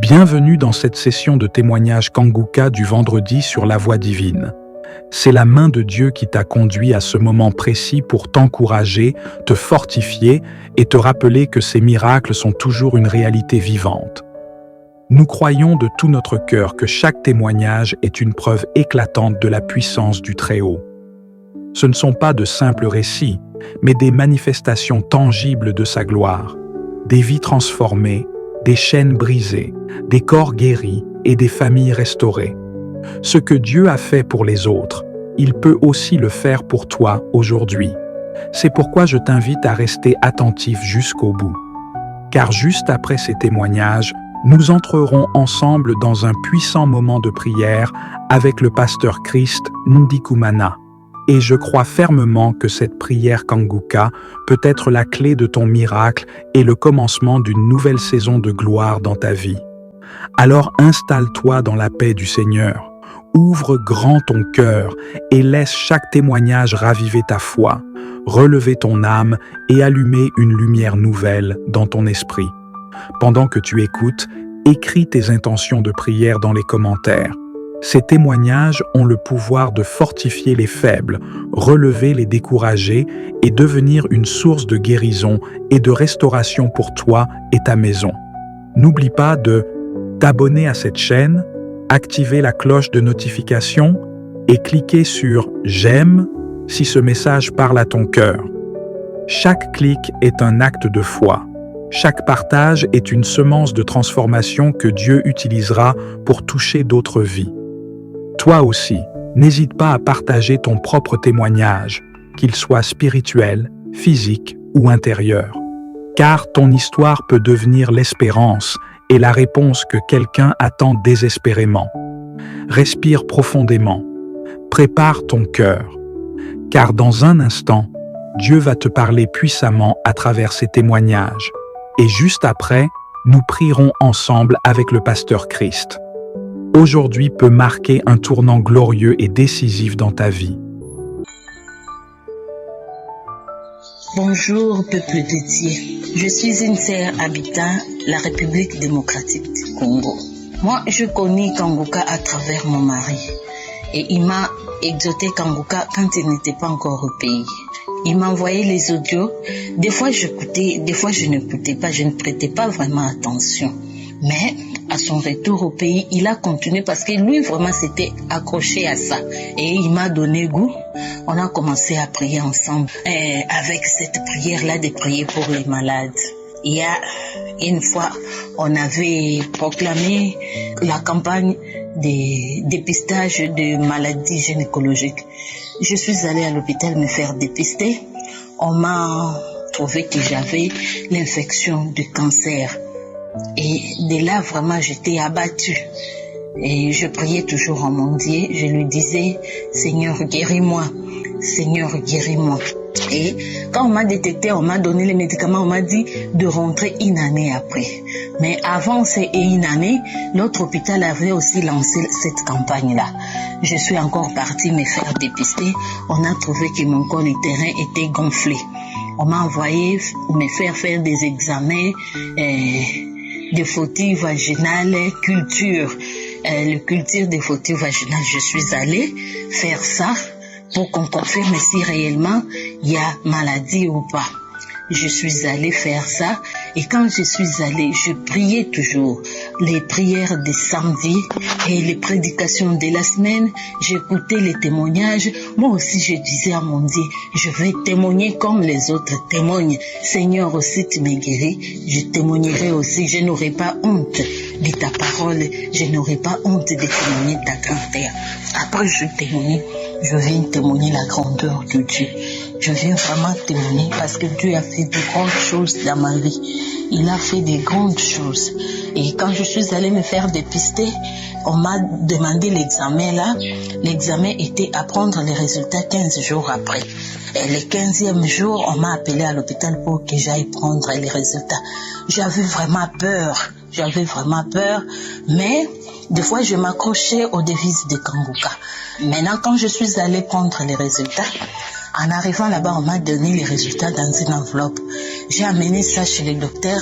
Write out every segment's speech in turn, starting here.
Bienvenue dans cette session de témoignage Kanguka du vendredi sur la voie divine. C'est la main de Dieu qui t'a conduit à ce moment précis pour t'encourager, te fortifier et te rappeler que ces miracles sont toujours une réalité vivante. Nous croyons de tout notre cœur que chaque témoignage est une preuve éclatante de la puissance du Très-Haut. Ce ne sont pas de simples récits, mais des manifestations tangibles de sa gloire, des vies transformées, des chaînes brisées, des corps guéris et des familles restaurées. Ce que Dieu a fait pour les autres, il peut aussi le faire pour toi aujourd'hui. C'est pourquoi je t'invite à rester attentif jusqu'au bout. Car juste après ces témoignages, nous entrerons ensemble dans un puissant moment de prière avec le pasteur Christ Ndikumana. Et je crois fermement que cette prière Kanguka peut être la clé de ton miracle et le commencement d'une nouvelle saison de gloire dans ta vie. Alors installe-toi dans la paix du Seigneur. Ouvre grand ton cœur et laisse chaque témoignage raviver ta foi, relever ton âme et allumer une lumière nouvelle dans ton esprit. Pendant que tu écoutes, écris tes intentions de prière dans les commentaires. Ces témoignages ont le pouvoir de fortifier les faibles, relever les découragés et devenir une source de guérison et de restauration pour toi et ta maison. N'oublie pas de t'abonner à cette chaîne, activer la cloche de notification et cliquer sur « J'aime » si ce message parle à ton cœur. Chaque clic est un acte de foi. Chaque partage est une semence de transformation que Dieu utilisera pour toucher d'autres vies. Toi aussi, n'hésite pas à partager ton propre témoignage, qu'il soit spirituel, physique ou intérieur. Car ton histoire peut devenir l'espérance et la réponse que quelqu'un attend désespérément. Respire profondément. Prépare ton cœur. Car dans un instant, Dieu va te parler puissamment à travers ces témoignages. Et juste après, nous prierons ensemble avec le pasteur Christ. Aujourd'hui peut marquer un tournant glorieux et décisif dans ta vie. Bonjour peuple de Dieu, je suis une sœur habitant la République démocratique du Congo. Moi je connais Kanguka à travers mon mari et il m'a exhorté Kanguka quand il n'était pas encore au pays. Il m'a envoyé les audios, des fois j'écoutais, des fois je n'écoutais pas, je ne prêtais pas vraiment attention. Mais à son retour au pays, il a continué parce que lui vraiment s'était accroché à ça. Et il m'a donné goût. On a commencé à prier ensemble. Et avec cette prière-là, de prier pour les malades. Il y a une fois, on avait proclamé la campagne de dépistage de maladies gynécologiques. Je suis allée à l'hôpital me faire dépister. On m'a trouvé que j'avais l'infection du cancer. Et de là, vraiment, j'étais abattue. Et je priais toujours en mon Dieu. Je lui disais, Seigneur, guéris-moi. Seigneur, guéris-moi. Et quand on m'a détecté, on m'a donné les médicaments, on m'a dit de rentrer une année après. Mais avant une année, l'autre hôpital avait aussi lancé cette campagne-là. Je suis encore partie me faire dépister. On a trouvé que mon col utérin était gonflé. On m'a envoyé me faire des examens de fautilles vaginales, culture. Le culture des fautilles vaginales, je suis allée faire ça pour qu'on confirme si réellement il y a maladie ou pas. Je suis allée faire ça et quand je suis allée, je priais toujours les prières de samedi et les prédications de la semaine. J'écoutais les témoignages. Moi aussi, je disais à mon Dieu, je vais témoigner comme les autres témoignent. Seigneur, aussi tu me guéris, je témoignerai aussi. Je n'aurai pas honte de ta parole. Je n'aurai pas honte de témoigner ta grandeur. Après, je témoigne. Je viens témoigner la grandeur de Dieu. Je viens vraiment témoigner parce que Dieu a fait de grandes choses dans ma vie. Il a fait de grandes choses. Et quand je suis allée me faire dépister, on m'a demandé l'examen là. L'examen était à prendre les résultats 15 jours après. Et le 15e jour, on m'a appelé à l'hôpital pour que j'aille prendre les résultats. J'avais vraiment peur. Mais des fois, je m'accrochais aux devises de Kanguka. Maintenant, quand je suis allée prendre les résultats, en arrivant là-bas, on m'a donné les résultats dans une enveloppe. J'ai amené ça chez le docteur.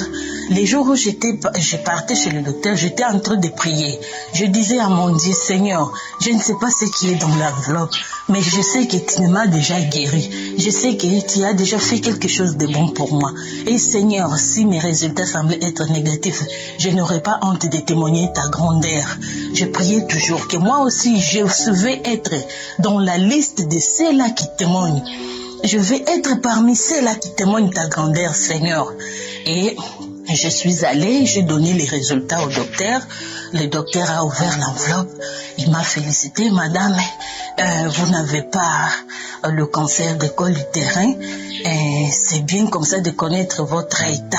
Les jours où je partais chez le docteur, j'étais en train de prier. Je disais à mon Dieu, Seigneur, je ne sais pas ce qui est dans l'enveloppe, mais je sais que tu m'as déjà guéri. Je sais que tu as déjà fait quelque chose de bon pour moi. Et Seigneur, si mes résultats semblaient être négatifs, je n'aurais pas honte de témoigner ta grandeur. Je priais toujours que moi aussi, je devais être dans la liste de ceux-là qui témoignent. Je vais être parmi ceux-là qui témoignent ta grandeur, Seigneur. Et je suis allée, j'ai donné les résultats au docteur. Le docteur a ouvert l'enveloppe. Il m'a félicité, madame. Vous n'avez pas le cancer du col utérin. C'est bien comme ça de connaître votre état.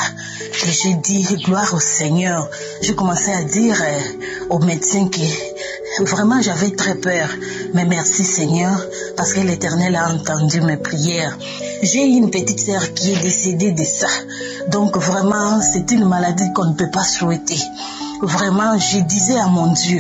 Et j'ai dit, gloire au Seigneur. J'ai commencé à dire au médecin que vraiment j'avais très peur. Mais merci Seigneur, parce que l'Éternel a entendu mes prières. J'ai une petite sœur qui est décédée de ça. Donc vraiment, c'est une maladie qu'on ne peut pas souhaiter. Vraiment, je disais à mon Dieu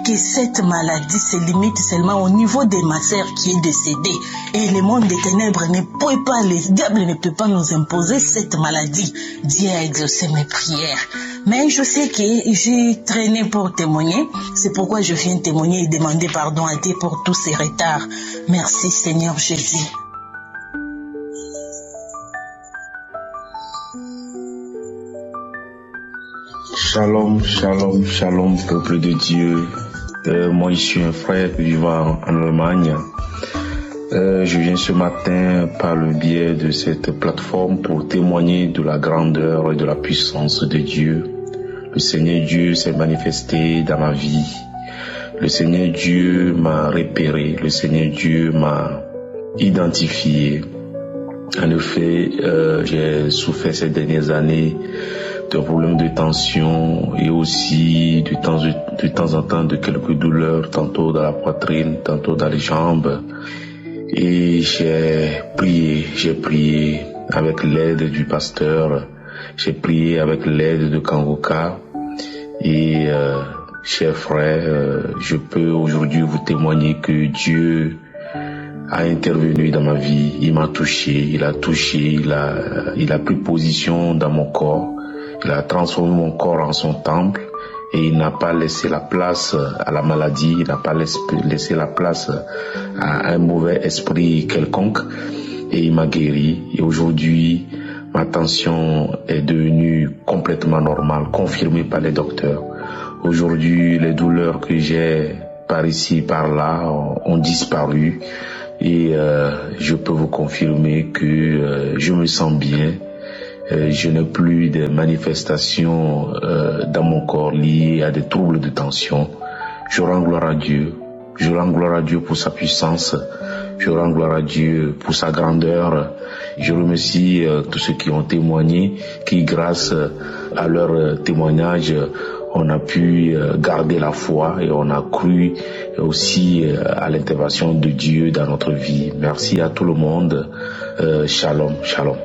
que cette maladie se limite seulement au niveau de ma sœur qui est décédée. Et le monde des ténèbres ne peut pas, le diable ne peut pas nous imposer cette maladie. Dieu a exaucé mes prières. Mais je sais que j'ai traîné pour témoigner. C'est pourquoi je viens témoigner et demander pardon à Dieu pour tous ces retards. Merci Seigneur Jésus. Shalom, shalom, shalom, peuple de Dieu. Moi, je suis un frère vivant en Allemagne. Je viens ce matin par le biais de cette plateforme pour témoigner de la grandeur et de la puissance de Dieu. Le Seigneur Dieu s'est manifesté dans ma vie. Le Seigneur Dieu m'a repéré. Le Seigneur Dieu m'a identifié. En effet, j'ai souffert ces dernières années de problèmes de tension et aussi de temps en temps de quelques douleurs, tantôt dans la poitrine, tantôt dans les jambes. Et j'ai prié avec l'aide du pasteur, j'ai prié avec l'aide de Kanguka. Et chers frères, je peux aujourd'hui vous témoigner que Dieu a intervenu dans ma vie. Il m'a touché, il a pris position dans mon corps. Il a transformé mon corps en son temple et il n'a pas laissé la place à la maladie, il n'a pas laissé la place à un mauvais esprit quelconque et il m'a guéri. Et aujourd'hui, ma tension est devenue complètement normale, confirmée par les docteurs. Aujourd'hui, les douleurs que j'ai par ici, par là ont disparu et je peux vous confirmer que je me sens bien. Je n'ai plus de manifestations dans mon corps liées à des troubles de tension. Je rends gloire à Dieu. Je rends gloire à Dieu pour sa puissance. Je rends gloire à Dieu pour sa grandeur. Je remercie tous ceux qui ont témoigné, qui grâce à leur témoignage, on a pu garder la foi et on a cru aussi à l'intervention de Dieu dans notre vie. Merci à tout le monde. Shalom, shalom.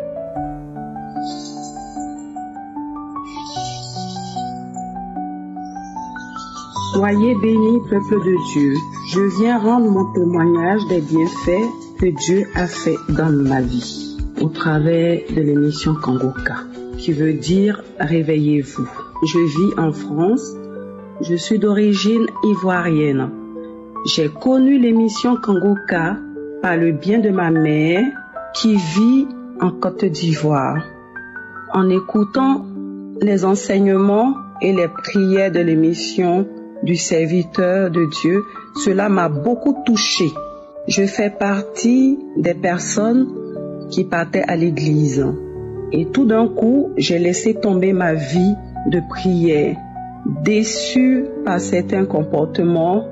Soyez bénis, peuple de Dieu. Je viens rendre mon témoignage des bienfaits que Dieu a fait dans ma vie au travers de l'émission Kanguka, qui veut dire réveillez-vous. Je vis en France. Je suis d'origine ivoirienne. J'ai connu l'émission Kanguka par le bien de ma mère qui vit en Côte d'Ivoire. En écoutant les enseignements et les prières de l'émission du serviteur de Dieu, cela m'a beaucoup touchée. Je fais partie des personnes qui partaient à l'église. Et tout d'un coup, j'ai laissé tomber ma vie de prière. Déçue par certains comportements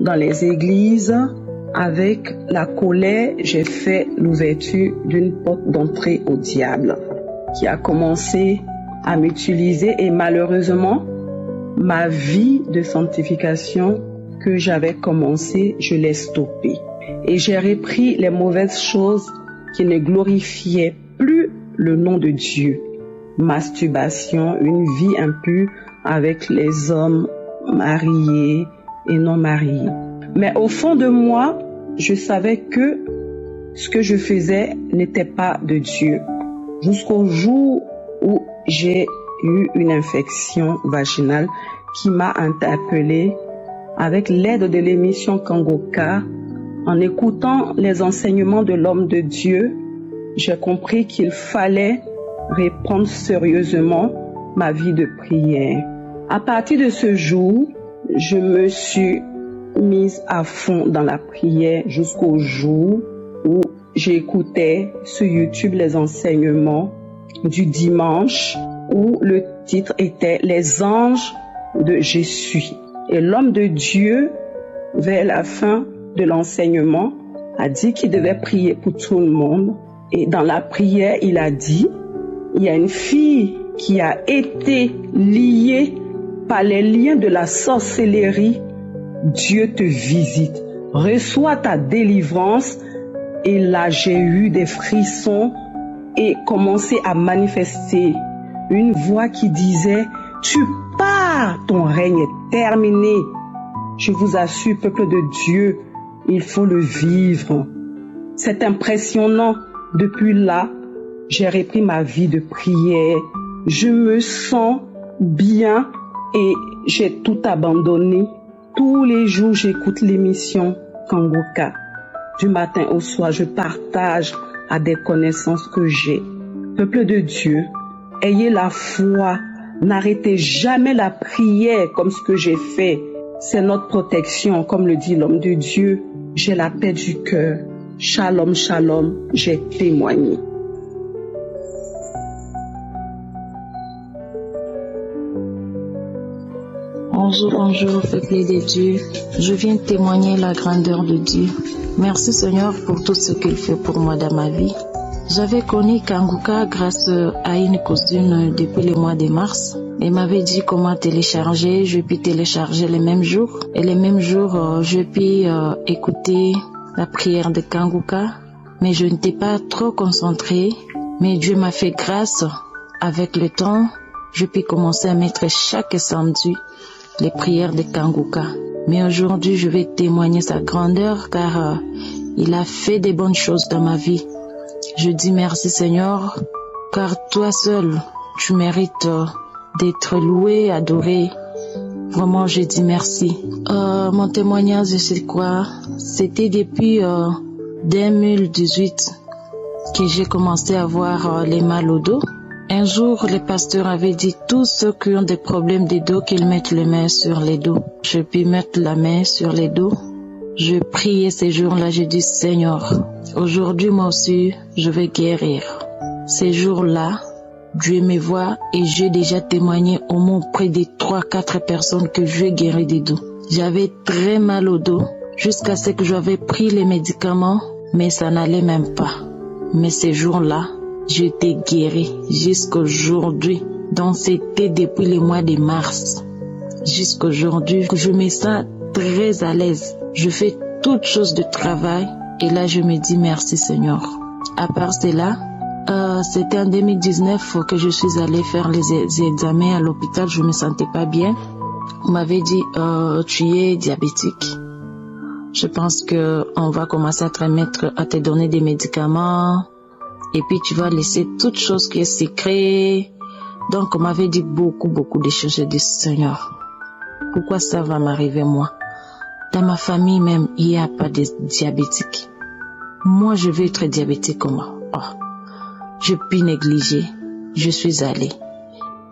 dans les églises, avec la colère, j'ai fait l'ouverture d'une porte d'entrée au diable qui a commencé à m'utiliser et malheureusement, ma vie de sanctification que j'avais commencé, je l'ai stoppée. Et j'ai repris les mauvaises choses qui ne glorifiaient plus le nom de Dieu. Masturbation, une vie impure avec les hommes mariés et non mariés. Mais au fond de moi, je savais que ce que je faisais n'était pas de Dieu. jusqu'au jour où j'ai eu une infection vaginale qui m'a interpellée. Avec l'aide de l'émission Kangoka, en écoutant les enseignements de l'homme de Dieu, j'ai compris qu'il fallait reprendre sérieusement ma vie de prière. À partir de ce jour, je me suis mise à fond dans la prière jusqu'au jour où j'écoutais sur YouTube les enseignements du dimanche où le titre était « Les anges de Jésus ». Et l'homme de Dieu, vers la fin de l'enseignement, a dit qu'il devait prier pour tout le monde. Et dans la prière, il a dit, il y a une fille qui a été liée par les liens de la sorcellerie. Dieu te visite. Reçois ta délivrance. Et là, j'ai eu des frissons et commencé à manifester une voix qui disait, tu pars, ton règne est terminé. Je vous assure, peuple de Dieu, il faut le vivre. C'est impressionnant. Depuis là, j'ai repris ma vie de prière. Je me sens bien et j'ai tout abandonné. Tous les jours, j'écoute l'émission Kangoka. Du matin au soir, je partage à des connaissances que j'ai. Peuple de Dieu, ayez la foi. N'arrêtez jamais la prière comme ce que j'ai fait. C'est notre protection, comme le dit l'homme de Dieu. J'ai la paix du cœur. Shalom, shalom, j'ai témoigné. Bonjour, peuple de Dieu. Je viens témoigner la grandeur de Dieu. Merci Seigneur pour tout ce qu'il fait pour moi dans ma vie. J'avais connu Kangoka grâce à une cousine depuis le mois de mars. Elle m'avait dit comment télécharger. Je puis télécharger les mêmes jours. Et les mêmes jours, je puis écouter la prière de Kangoka. Mais je n'étais pas trop concentrée. Mais Dieu m'a fait grâce. Avec le temps, je puis commencer à mettre chaque samedi les prières de Kangoka. Mais aujourd'hui, je vais témoigner sa grandeur car il a fait des bonnes choses dans ma vie. Je dis merci Seigneur, car toi seul, tu mérites d'être loué, adoré. Vraiment, je dis merci. Mon témoignage, c'est quoi? C'était depuis 2018 que j'ai commencé à avoir les mal au dos. Un jour, le pasteur avait dit tous ceux qui ont des problèmes de dos qu'ils mettent les mains sur les dos. Je puis mettre la main sur les dos. Je priais ces jours-là, je dis Seigneur, aujourd'hui moi aussi, je vais guérir. Ces jours-là, Dieu me voit et j'ai déjà témoigné au moins près de 3-4 personnes que je guéris des dos. J'avais très mal au dos jusqu'à ce que j'avais pris les médicaments, mais ça n'allait même pas. Mais ces jours-là, j'étais guéri jusqu'aujourd'hui. Donc c'était depuis le mois de mars jusqu'aujourd'hui que je me sens très à l'aise. Je fais toutes choses de travail et là je me dis merci Seigneur. À part cela, c'était en 2019 que je suis allée faire les examens à l'hôpital. Je me sentais pas bien. On m'avait dit tu es diabétique. Je pense que on va commencer à te donner des médicaments. Et puis tu vas laisser toute chose qui est secret. Donc on m'avait dit beaucoup de choses. J'ai dit Seigneur, pourquoi ça va m'arriver moi? Dans ma famille même, il n'y a pas de diabétiques. Moi je veux être diabétique comment? Je puis négliger. Je suis allée.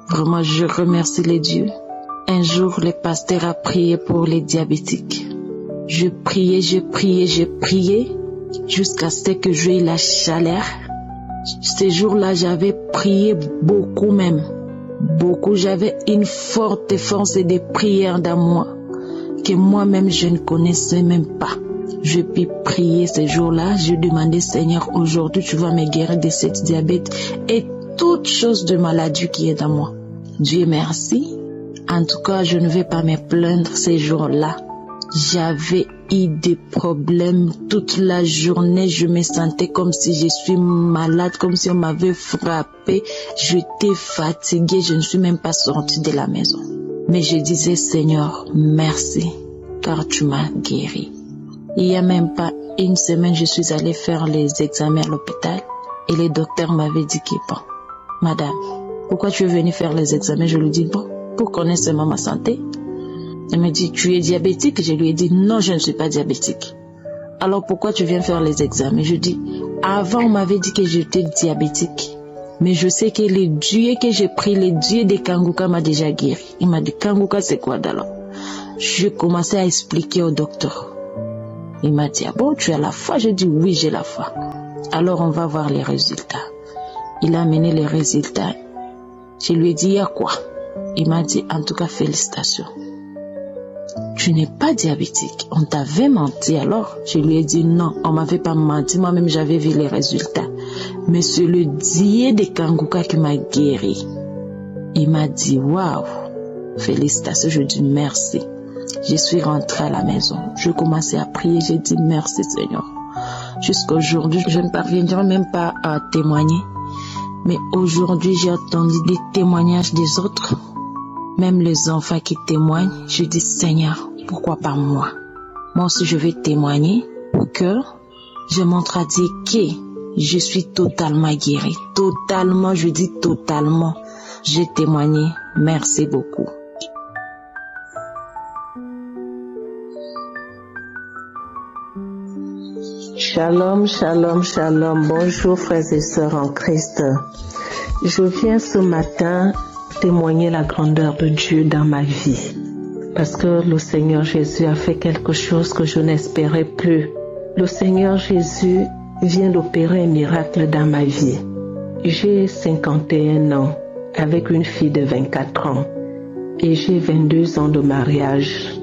Vraiment je remercie les dieux. Un jour le pasteur a prié pour les diabétiques. Je priais jusqu'à ce que j'ai eu la chaleur. Ces jours-là, j'avais prié beaucoup même. Beaucoup. J'avais une forte force de prière dans moi que moi-même je ne connaissais même pas. Je puis prier ces jours-là. Je demandais Seigneur, aujourd'hui tu vas me guérir de cette diabète et toute chose de maladie qui est dans moi. Dieu merci. En tout cas, je ne vais pas me plaindre ces jours-là. J'avais eu des problèmes toute la journée. Je me sentais comme si je suis malade, comme si on m'avait frappé. J'étais fatiguée. Je ne suis même pas sortie de la maison. Mais je disais, Seigneur, merci, car tu m'as guéri. Il n'y a même pas une semaine, je suis allée faire les examens à l'hôpital. Et le docteur m'avait dit que bon, madame, pourquoi tu es venue faire les examens? Je lui dis bon, pour connaître seulement ma santé. Elle me dit, tu es diabétique? Je lui ai dit non, je ne suis pas diabétique. Alors pourquoi tu viens faire les examens? Je dis, avant on m'avait dit que j'étais diabétique. Mais je sais que le Dieu que j'ai pris, le Dieu de Kanguka m'a déjà guéri. Il m'a dit, Kanguka c'est quoi d'alors? Je commençais à expliquer au docteur. Il m'a dit, ah bon, tu as la foi? Je dis, oui, j'ai la foi. Alors on va voir les résultats. Il a amené les résultats. Je lui ai dit, il y a quoi? Il m'a dit, en tout cas, félicitations. Tu n'es pas diabétique. On t'avait menti alors. Je lui ai dit non, on m'avait pas menti. Moi-même, j'avais vu les résultats. Mais c'est le Dieu de Kanguka qui m'a guéri. Il m'a dit waouh, félicitations. Je dis merci. Je suis rentrée à la maison. Je commençais à prier. J'ai dit merci Seigneur. Jusqu'à aujourd'hui, je ne parviendrai même pas à témoigner. Mais aujourd'hui, j'ai entendu des témoignages des autres. Même les enfants qui témoignent, je dis Seigneur, pourquoi pas moi? Moi aussi je vais témoigner pour que je montre à Dieu que je suis totalement guérie. Totalement, je dis totalement. J'ai témoigné. Merci beaucoup. Shalom, shalom, shalom. Bonjour frères et sœurs en Christ. Je viens ce matin témoigner la grandeur de Dieu dans ma vie. Parce que le Seigneur Jésus a fait quelque chose que je n'espérais plus. Le Seigneur Jésus vient d'opérer un miracle dans ma vie. J'ai 51 ans avec une fille de 24 ans et j'ai 22 ans de mariage.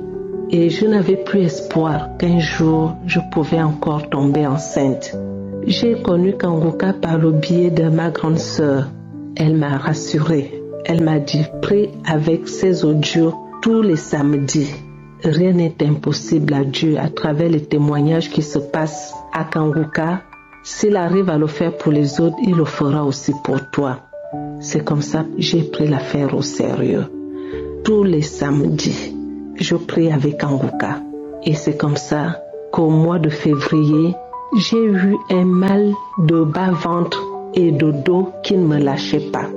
Et je n'avais plus espoir qu'un jour je pouvais encore tomber enceinte. J'ai connu Kanguka par le biais de ma grande sœur. Elle m'a rassurée. Elle m'a dit, prie avec ses audios tous les samedis. Rien n'est impossible à Dieu à travers les témoignages qui se passent à Kanguka. S'il arrive à le faire pour les autres, il le fera aussi pour toi. C'est comme ça que j'ai pris l'affaire au sérieux. Tous les samedis, je prie avec Kanguka. Et c'est comme ça qu'au mois de février, j'ai eu un mal de bas-ventre et de dos qui ne me lâchait pas.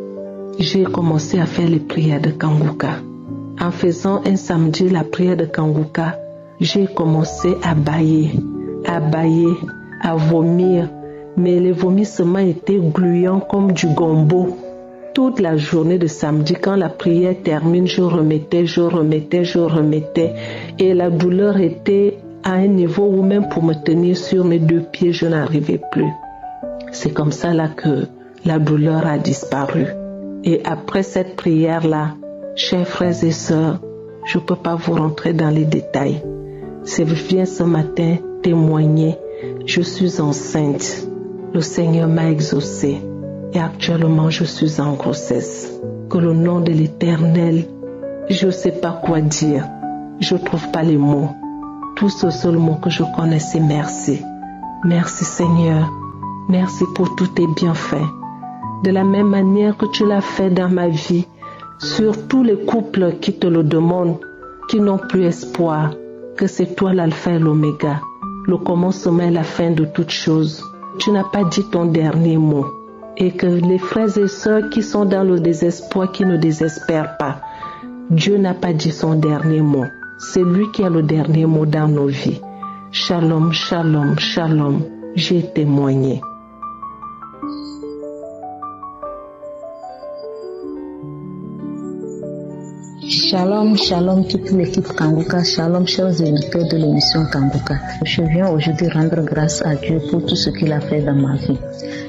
J'ai commencé à faire les prières de Kanguka. En faisant un samedi la prière de Kanguka, j'ai commencé à bâiller, à vomir. Mais les vomissements étaient gluants comme du gombo. Toute la journée de samedi, quand la prière termine, je remettais. Et la douleur était à un niveau où même pour me tenir sur mes deux pieds, je n'arrivais plus. C'est comme ça là que la douleur a disparu. Et après cette prière-là, chers frères et sœurs, je ne peux pas vous rentrer dans les détails. Je viens ce matin témoigner. Je suis enceinte. Le Seigneur m'a exaucée. Et actuellement, je suis en grossesse. Que le nom de l'Éternel, je ne sais pas quoi dire. Je ne trouve pas les mots. Tout ce seul mot que je connais, c'est merci. Merci Seigneur. Merci pour tous tes bienfaits. De la même manière que tu l'as fait dans ma vie, sur tous les couples qui te le demandent, qui n'ont plus espoir, que c'est toi l'alpha et l'oméga, le commencement et la fin de toutes choses. Tu n'as pas dit ton dernier mot. Et que les frères et sœurs qui sont dans le désespoir, qui ne désespèrent pas, Dieu n'a pas dit son dernier mot. C'est lui qui a le dernier mot dans nos vies. Shalom, shalom, shalom. J'ai témoigné. Shalom, shalom toute l'équipe Kanguka, shalom chers éditeurs de l'émission Kanguka. Je viens aujourd'hui rendre grâce à Dieu pour tout ce qu'il a fait dans ma vie.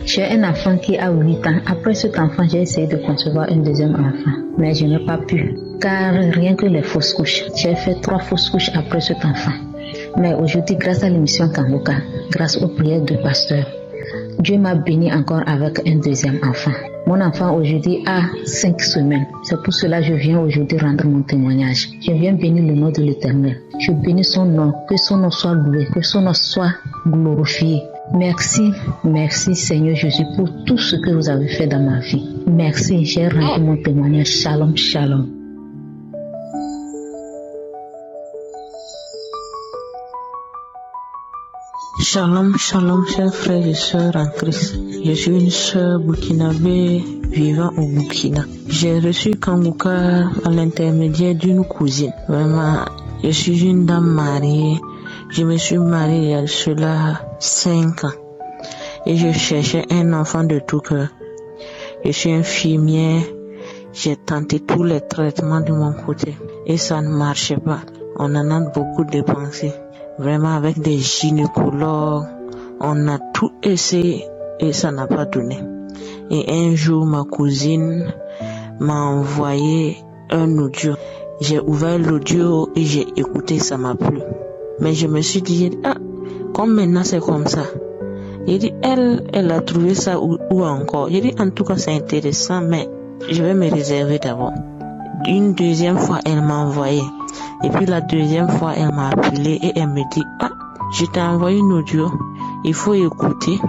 J'ai un enfant qui a 8 ans. Après cet enfant, j'ai essayé de concevoir un deuxième enfant, mais je n'ai pas pu, car rien que les fausses couches. J'ai fait 3 fausses couches après cet enfant. Mais aujourd'hui, grâce à l'émission Kanguka, grâce aux prières du pasteur, Dieu m'a béni encore avec un deuxième enfant. Mon enfant aujourd'hui a 5 semaines. C'est pour cela que je viens aujourd'hui rendre mon témoignage. Je viens bénir le nom de l'Éternel. Je bénis son nom. Que son nom soit loué. Que son nom soit glorifié. Merci, merci Seigneur Jésus pour tout ce que vous avez fait dans ma vie. Merci, j'ai rendu mon témoignage. Shalom, shalom. Shalom, shalom, chers frères et sœurs en Christ. Je suis une sœur burkinabé vivant au Burkina. J'ai reçu Kanguka à l'intermédiaire d'une cousine. Vraiment, je suis une dame mariée. Je me suis mariée il y a cela 5 ans. Et je cherchais un enfant de tout cœur. Je suis infirmière. J'ai tenté tous les traitements de mon côté. Et ça ne marchait pas. On en a beaucoup dépensé. Vraiment avec des gynécologues. On a tout essayé et ça n'a pas donné. Et un jour, ma cousine m'a envoyé un audio. J'ai ouvert l'audio et j'ai écouté, ça m'a plu. Mais je me suis dit, comme maintenant c'est comme ça. J'ai dit, elle a trouvé ça où encore. J'ai dit, en tout cas c'est intéressant, mais je vais me réserver d'abord. Une deuxième fois, elle m'a envoyé. Et puis la deuxième fois, elle m'a appelé et elle me dit, je t'ai envoyé une audio, il faut écouter.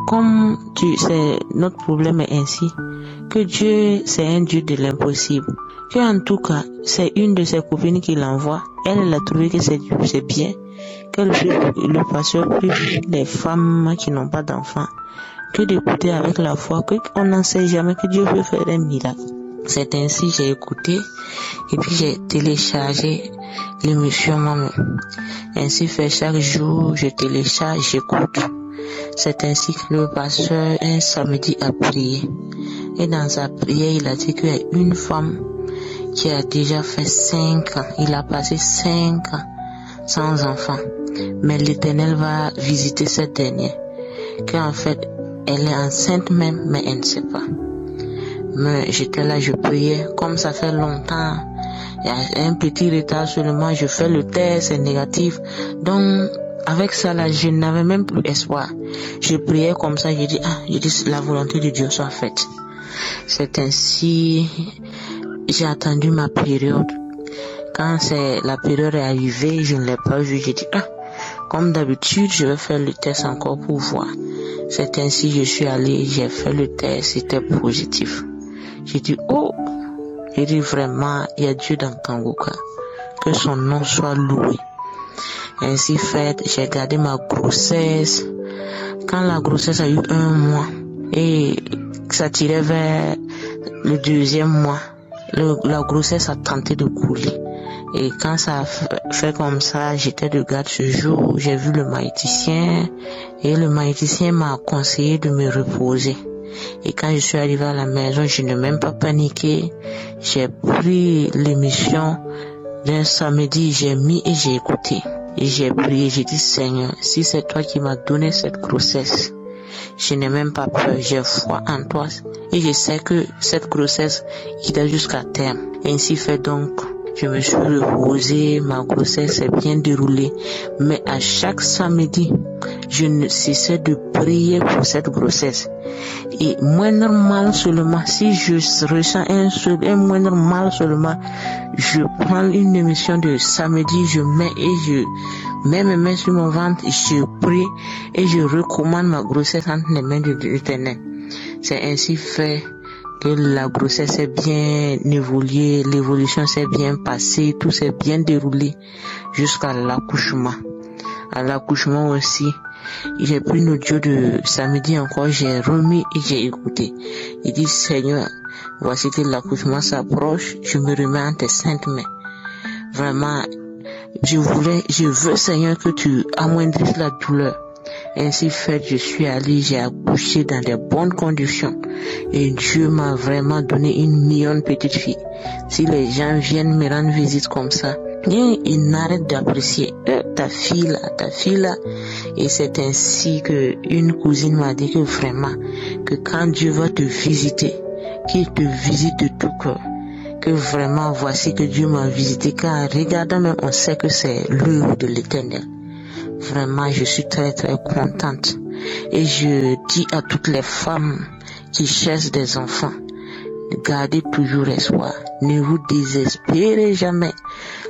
Comme tu sais, notre problème est ainsi, que Dieu, c'est un Dieu de l'impossible. Que en tout cas, c'est une de ses copines qui l'envoie. Elle a trouvé que c'est bien, que le pasteur prie les femmes qui n'ont pas d'enfants, que d'écouter avec la foi, qu'on n'en sait jamais que Dieu peut faire un miracle. C'est ainsi j'ai écouté et puis j'ai téléchargé l'émission moi-même. Ainsi fait chaque jour, je télécharge, j'écoute. C'est ainsi que le pasteur un samedi a prié. Et dans sa prière, il a dit qu'il y a une femme qui a déjà fait 5 ans. Il a passé 5 ans sans enfant. Mais l'Éternel va visiter cette dernière. Qu'en fait, elle est enceinte même, mais elle ne sait pas. Mais j'étais là, je priais. Comme ça fait longtemps, il y a un petit retard seulement, je fais le test, c'est négatif. Donc, avec ça là, je n'avais même plus espoir. Je priais comme ça, j'ai dit, la volonté de Dieu soit faite. C'est ainsi, j'ai attendu ma période. Quand la période est arrivée, je ne l'ai pas vu, j'ai dit, comme d'habitude, je vais faire le test encore pour voir. C'est ainsi, je suis allé, j'ai fait le test, c'était positif. J'ai dit, j'ai dit vraiment, il y a Dieu dans Kanguka. Que son nom soit loué. Ainsi fait, j'ai gardé ma grossesse. Quand la grossesse a eu 1 mois, et ça tirait vers le 2e mois, la grossesse a tenté de couler. Et quand ça a fait comme ça, j'étais de garde ce jour, j'ai vu le magnéticien, et le magnéticien m'a conseillé de me reposer. Et quand je suis arrivé à la maison, je n'ai même pas paniqué. J'ai pris l'émission d'un samedi, j'ai mis et j'ai écouté. Et j'ai prié, j'ai dit, Seigneur, si c'est toi qui m'as donné cette grossesse, je n'ai même pas peur, j'ai foi en toi. Et je sais que cette grossesse ira jusqu'à terme. Ainsi fait donc, je me suis reposée, ma grossesse s'est bien déroulée. Mais à chaque samedi, je ne cessais de prier pour cette grossesse. Et moindre mal seulement, si je ressens un moindre mal seulement, je prends une émission de samedi, je mets mes mains sur mon ventre, je prie et je recommande ma grossesse entre les mains de l'Éternel. C'est ainsi fait que la grossesse s'est bien évoluée, l'évolution s'est bien passée, tout s'est bien déroulé jusqu'à l'accouchement. À l'accouchement aussi, j'ai pris une audio de samedi encore, j'ai remis et j'ai écouté. Il dit, Seigneur, voici que l'accouchement s'approche, je me remets en tes saintes mains. Vraiment, je veux Seigneur que tu amoindrisses la douleur. Ainsi fait, je suis allé, j'ai accouché dans des bonnes conditions. Et Dieu m'a vraiment donné une mignonne petite fille. Si les gens viennent me rendre visite comme ça, ils n'arrêtent d'apprécier ta fille là. Et c'est ainsi que une cousine m'a dit que vraiment, que quand Dieu va te visiter, qu'il te visite de tout cœur. Que vraiment, voici que Dieu m'a visité. Car en regardant même, on sait que c'est l'œuvre de l'Éternel. Vraiment, je suis très très contente. Et je dis à toutes les femmes qui cherchent des enfants, gardez toujours espoir. Ne vous désespérez jamais.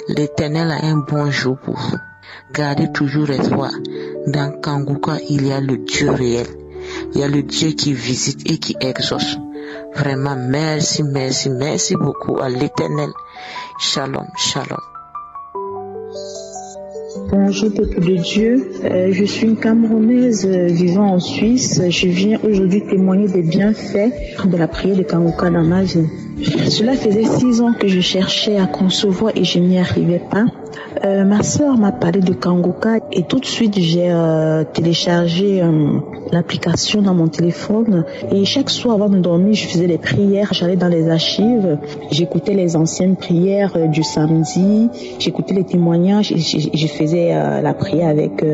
L'Éternel a un bon jour pour vous. Gardez toujours espoir. Dans Kanguka, il y a le Dieu réel. Il y a le Dieu qui visite et qui exauce. Vraiment, merci beaucoup à l'Éternel. Shalom, shalom. Bonjour peuple de Dieu, je suis une Camerounaise vivant en Suisse. Je viens aujourd'hui témoigner des bienfaits de la prière de Kangoka dans ma vie. Cela faisait 6 ans que je cherchais à concevoir et je n'y arrivais pas. Ma sœur m'a parlé de Kangoka et tout de suite j'ai téléchargé l'application dans mon téléphone et chaque soir avant de dormir je faisais des prières, j'allais dans les archives, j'écoutais les anciennes prières du samedi, j'écoutais les témoignages et je faisais la prière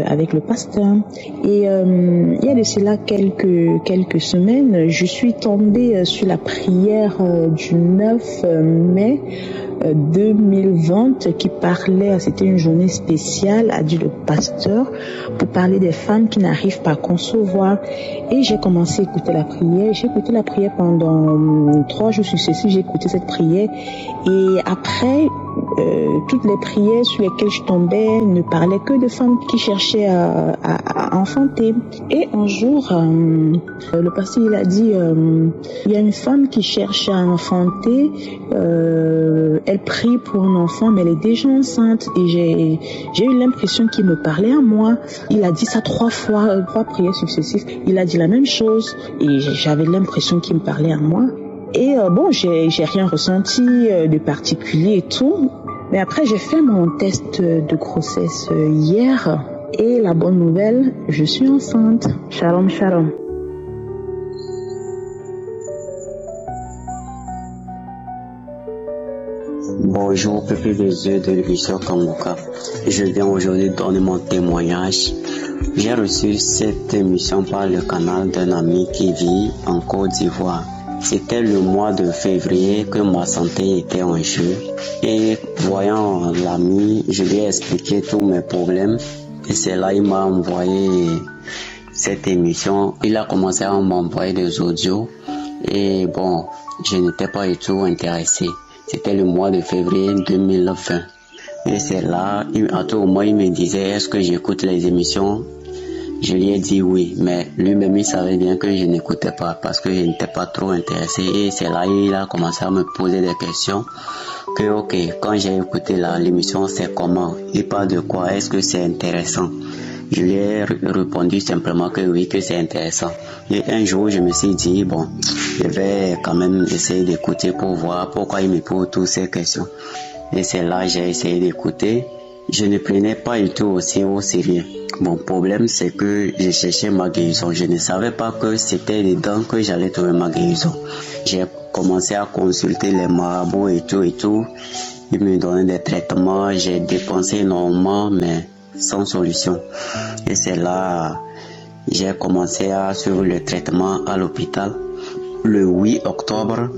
avec le pasteur. Et il y a de cela quelques semaines, je suis tombée sur la prière du 9 mai 2020 qui parlait, c'était une journée spéciale, a dit le pasteur, pour parler des femmes qui n'arrivent pas à concevoir. Et j'ai commencé à écouter la prière. J'ai écouté la prière pendant 3 jours successifs. J'ai écouté cette prière. Et après, toutes les prières sur lesquelles je tombais ne parlaient que de femmes qui cherchaient à enfanter. Et un jour, le pasteur il a dit, il y a une femme qui cherche à enfanter. Elle prie pour un enfant, mais elle est déjà enceinte. Et j'ai eu l'impression qu'il me parlait à moi. Il a dit ça 3 fois, 3 prières successives. Il a dit la même chose. Et j'avais l'impression qu'il me parlait à moi. Et bon, j'ai rien ressenti de particulier et tout. Mais après, j'ai fait mon test de grossesse hier. Et la bonne nouvelle, je suis enceinte. Shalom, shalom. Bonjour peuple de Dieu de l'émission Kangoka. Je viens aujourd'hui donner mon témoignage. J'ai reçu cette émission par le canal d'un ami qui vit en Côte d'Ivoire. C'était le mois de février que ma santé était en jeu. Et voyant l'ami, je lui ai expliqué tous mes problèmes. Et c'est là qu'il m'a envoyé cette émission. Il a commencé à m'envoyer des audios. Et bon, je n'étais pas du tout intéressé. C'était le mois de février 2020. Et c'est là, à tout moment, il me disait, est-ce que j'écoute les émissions? Je lui ai dit oui, mais lui-même, il savait bien que je n'écoutais pas parce que je n'étais pas trop intéressé. Et c'est là, il a commencé à me poser des questions. Que ok, quand j'ai écouté l'émission, c'est comment? Il parle de quoi? Est-ce que c'est intéressant? Je lui ai répondu simplement que oui, que c'est intéressant. Et un jour, je me suis dit, bon, je vais quand même essayer d'écouter pour voir pourquoi il me pose toutes ces questions. Et c'est là que j'ai essayé d'écouter. Je ne prenais pas du tout aussi au sérieux. Mon problème, c'est que je cherchais ma guérison. Je ne savais pas que c'était dedans que j'allais trouver ma guérison. J'ai commencé à consulter les marabouts et tout. Ils me donnaient des traitements. J'ai dépensé énormément, mais sans solution. Et c'est là j'ai commencé à suivre le traitement à l'hôpital. Le 8 octobre,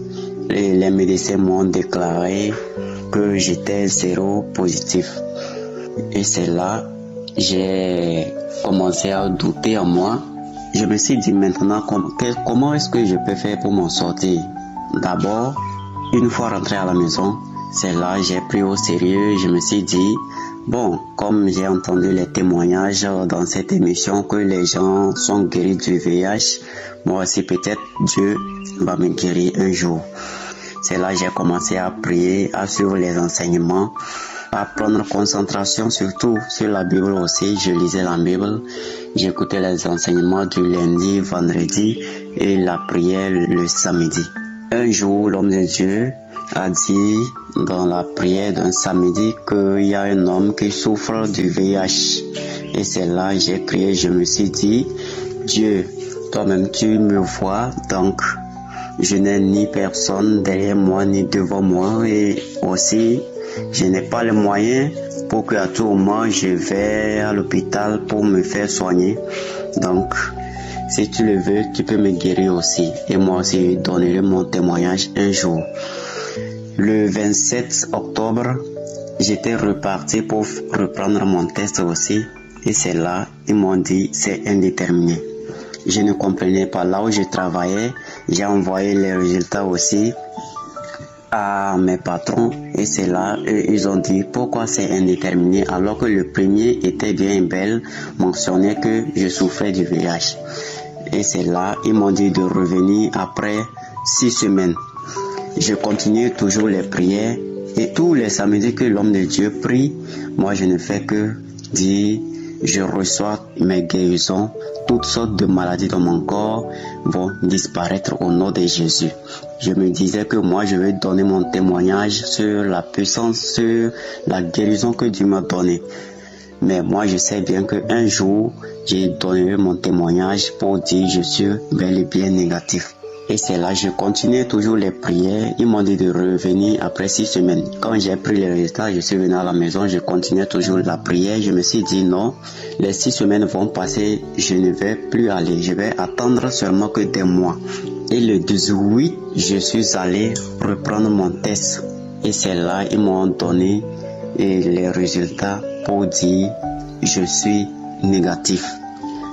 les médecins m'ont déclaré que j'étais séropositif. Et c'est là j'ai commencé à douter en moi. Je me suis dit maintenant comment est-ce que je peux faire pour m'en sortir. D'abord, une fois rentré à la maison, c'est là j'ai pris au sérieux. Je me suis dit, bon, comme j'ai entendu les témoignages dans cette émission que les gens sont guéris du VIH, moi aussi peut-être Dieu va me guérir un jour. C'est là que j'ai commencé à prier, à suivre les enseignements, à prendre concentration surtout sur la Bible aussi. Je lisais la Bible, j'écoutais les enseignements du lundi, vendredi et la prière le samedi. Un jour, l'homme de Dieu a dit dans la prière d'un samedi qu'il y a un homme qui souffre du VIH. Et c'est là que j'ai prié, je me suis dit, Dieu, toi-même tu me vois, donc je n'ai ni personne derrière moi ni devant moi et aussi je n'ai pas les moyens pour qu'à tout moment je vais à l'hôpital pour me faire soigner. Donc si tu le veux, tu peux me guérir aussi. Et moi aussi, je donnerai mon témoignage un jour. Le 27 octobre, j'étais reparti pour reprendre mon test aussi. Et c'est là, ils m'ont dit, c'est indéterminé. Je ne comprenais pas. Là où je travaillais, j'ai envoyé les résultats aussi à mes patrons. Et c'est là, eux, ils ont dit, pourquoi c'est indéterminé alors que le premier était bien belle, mentionnait que je souffrais du VIH. Et c'est là, ils m'ont dit de revenir après 6 semaines. Je continue toujours les prières et tous les samedis que l'homme de Dieu prie, moi je ne fais que dit je reçois mes guérisons, toutes sortes de maladies dans mon corps vont disparaître au nom de Jésus. Je me disais que moi je vais donner mon témoignage sur la puissance, sur la guérison que Dieu m'a donnée. Mais moi je sais bien qu'un jour j'ai donné mon témoignage pour dire je suis bel et bien négatif. Et c'est là, je continuais toujours les prières. Ils m'ont dit de revenir après 6 semaines. Quand j'ai pris les résultats, je suis venu à la maison, je continuais toujours la prière. Je me suis dit non, les 6 semaines vont passer, je ne vais plus aller. Je vais attendre seulement que des mois. Et le 18, je suis allé reprendre mon test. Et c'est là, ils m'ont donné les résultats pour dire je suis négatif.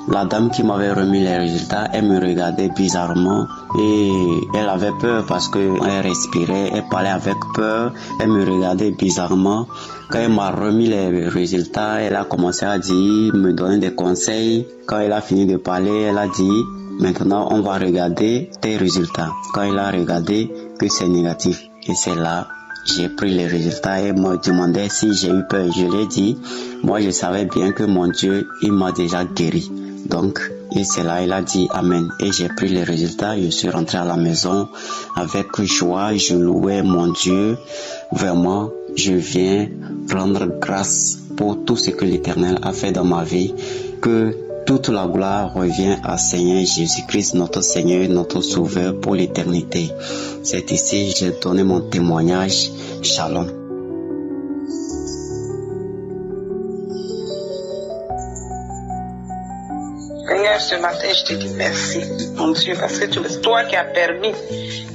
La dame qui m'avait remis les résultats, elle me regardait bizarrement et elle avait peur parce qu'elle respirait, elle parlait avec peur, elle me regardait bizarrement. Quand elle m'a remis les résultats, elle a commencé à dire, me donner des conseils. Quand elle a fini de parler, elle a dit, maintenant on va regarder tes résultats. Quand elle a regardé que c'est négatif, et c'est là j'ai pris les résultats et me demandait si j'ai eu peur. Je lui ai dit, moi je savais bien que mon Dieu, il m'a déjà guéri. Donc, et c'est là, il a dit Amen. Et j'ai pris les résultats, je suis rentré à la maison avec joie, je louais mon Dieu. Vraiment, je viens rendre grâce pour tout ce que l'Éternel a fait dans ma vie. Que toute la gloire revient à Seigneur Jésus-Christ, notre Seigneur, notre Sauveur pour l'éternité. C'est ici, j'ai donné mon témoignage. Shalom. Seigneur, ce matin, je te dis merci, mon Dieu, parce que c'est toi qui as permis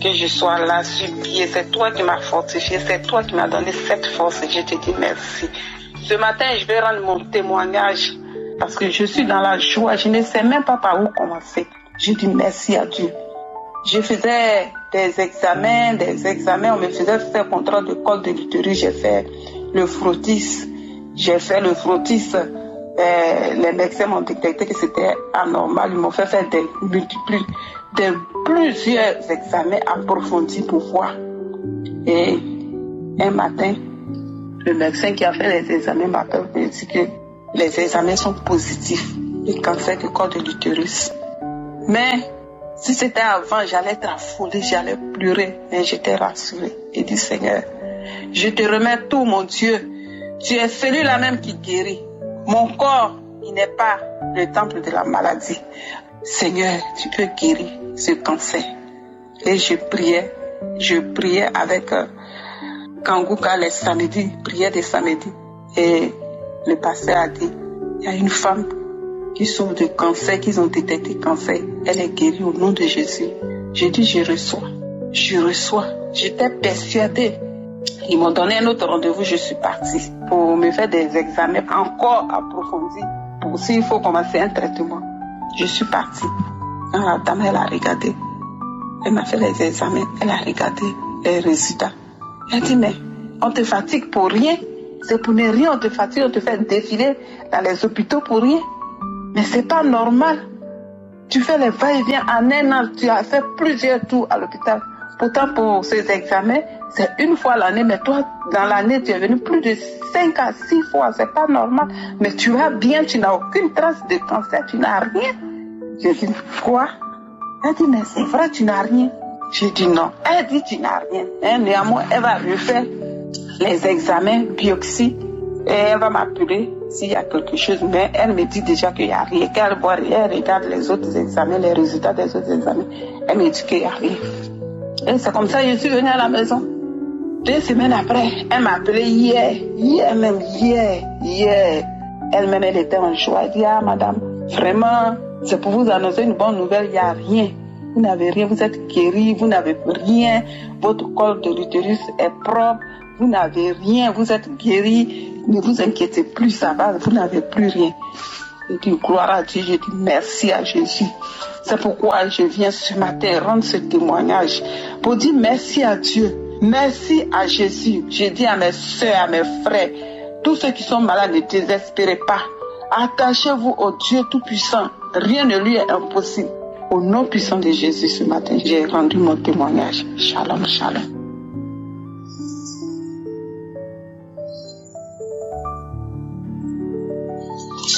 que je sois là sur pied. C'est toi qui m'as fortifié, c'est toi qui m'as donné cette force. Je te dis merci. Ce matin, je vais rendre mon témoignage parce que je suis dans la joie. Je ne sais même pas par où commencer. Je dis merci à Dieu. Je faisais des examens. On me faisait faire contrôle de col de l'utérus. J'ai fait le frottis. Les médecins m'ont détecté que c'était anormal. Ils m'ont fait faire plusieurs examens approfondis pour voir. Et un matin, le médecin qui a fait les examens m'a dit que les examens sont positifs. Le cancer du col de l'utérus. Mais si c'était avant, j'allais être affolée, j'allais pleurer. Mais j'étais rassurée. Et dit Seigneur, je te remets tout, mon Dieu. Tu es celui-là même qui guérit. Mon corps, il n'est pas le temple de la maladie. Seigneur, tu peux guérir ce cancer. Et je priais avec Kangouka les samedis, prière des samedis. Et le pasteur a dit, il y a une femme qui souffre de cancer, qu'ils ont détecté cancer. Elle est guérie au nom de Jésus. J'ai dit, je reçois. J'étais persuadée. Ils m'ont donné un autre rendez-vous, je suis partie pour me faire des examens encore approfondis. Pour s'il faut commencer un traitement. Je suis partie. Quand la dame, elle a regardé, elle m'a fait les examens, elle a regardé les résultats. Elle dit, mais on te fatigue pour rien. C'est pour ne rien, on te fatigue, on te fait défiler dans les hôpitaux pour rien. Mais c'est pas normal. Tu fais les va-et-vient en un an, tu as fait plusieurs tours à l'hôpital. Pourtant, pour ces examens, c'est une fois l'année, mais toi, dans l'année, tu es venu plus de 5 à 6 fois, c'est pas normal. Mais tu vas bien, tu n'as aucune trace de cancer, tu n'as rien. J'ai dit, quoi? Elle dit, mais c'est vrai, tu n'as rien. J'ai dit non. Elle dit, tu n'as rien. Et néanmoins, elle va refaire les examens, biopsie, et elle va m'appeler s'il y a quelque chose. Mais elle me dit déjà qu'il n'y a rien. Qu'elle voit rien, elle regarde les autres examens, les résultats des autres examens. Elle me dit qu'il n'y a rien. Et c'est comme ça que je suis venue à la maison. 2 semaines après, elle m'a appelé hier. Elle-même, elle était en joie. Elle dit, ah madame, vraiment, c'est pour vous annoncer une bonne nouvelle, il n'y a rien. Vous n'avez rien, vous êtes guéri, vous n'avez rien. Votre col de l'utérus est propre, vous n'avez rien, vous êtes guéri. Ne vous inquiétez plus, ça va, vous n'avez plus rien. Je dis gloire à Dieu, je dis merci à Jésus. C'est pourquoi je viens ce matin rendre ce témoignage pour dire merci à Dieu, merci à Jésus. Je dis à mes soeurs, à mes frères, tous ceux qui sont malades, ne désespérez pas. Attachez-vous au Dieu Tout-Puissant. Rien ne lui est impossible. Au nom puissant de Jésus, ce matin, j'ai rendu mon témoignage. Shalom, shalom.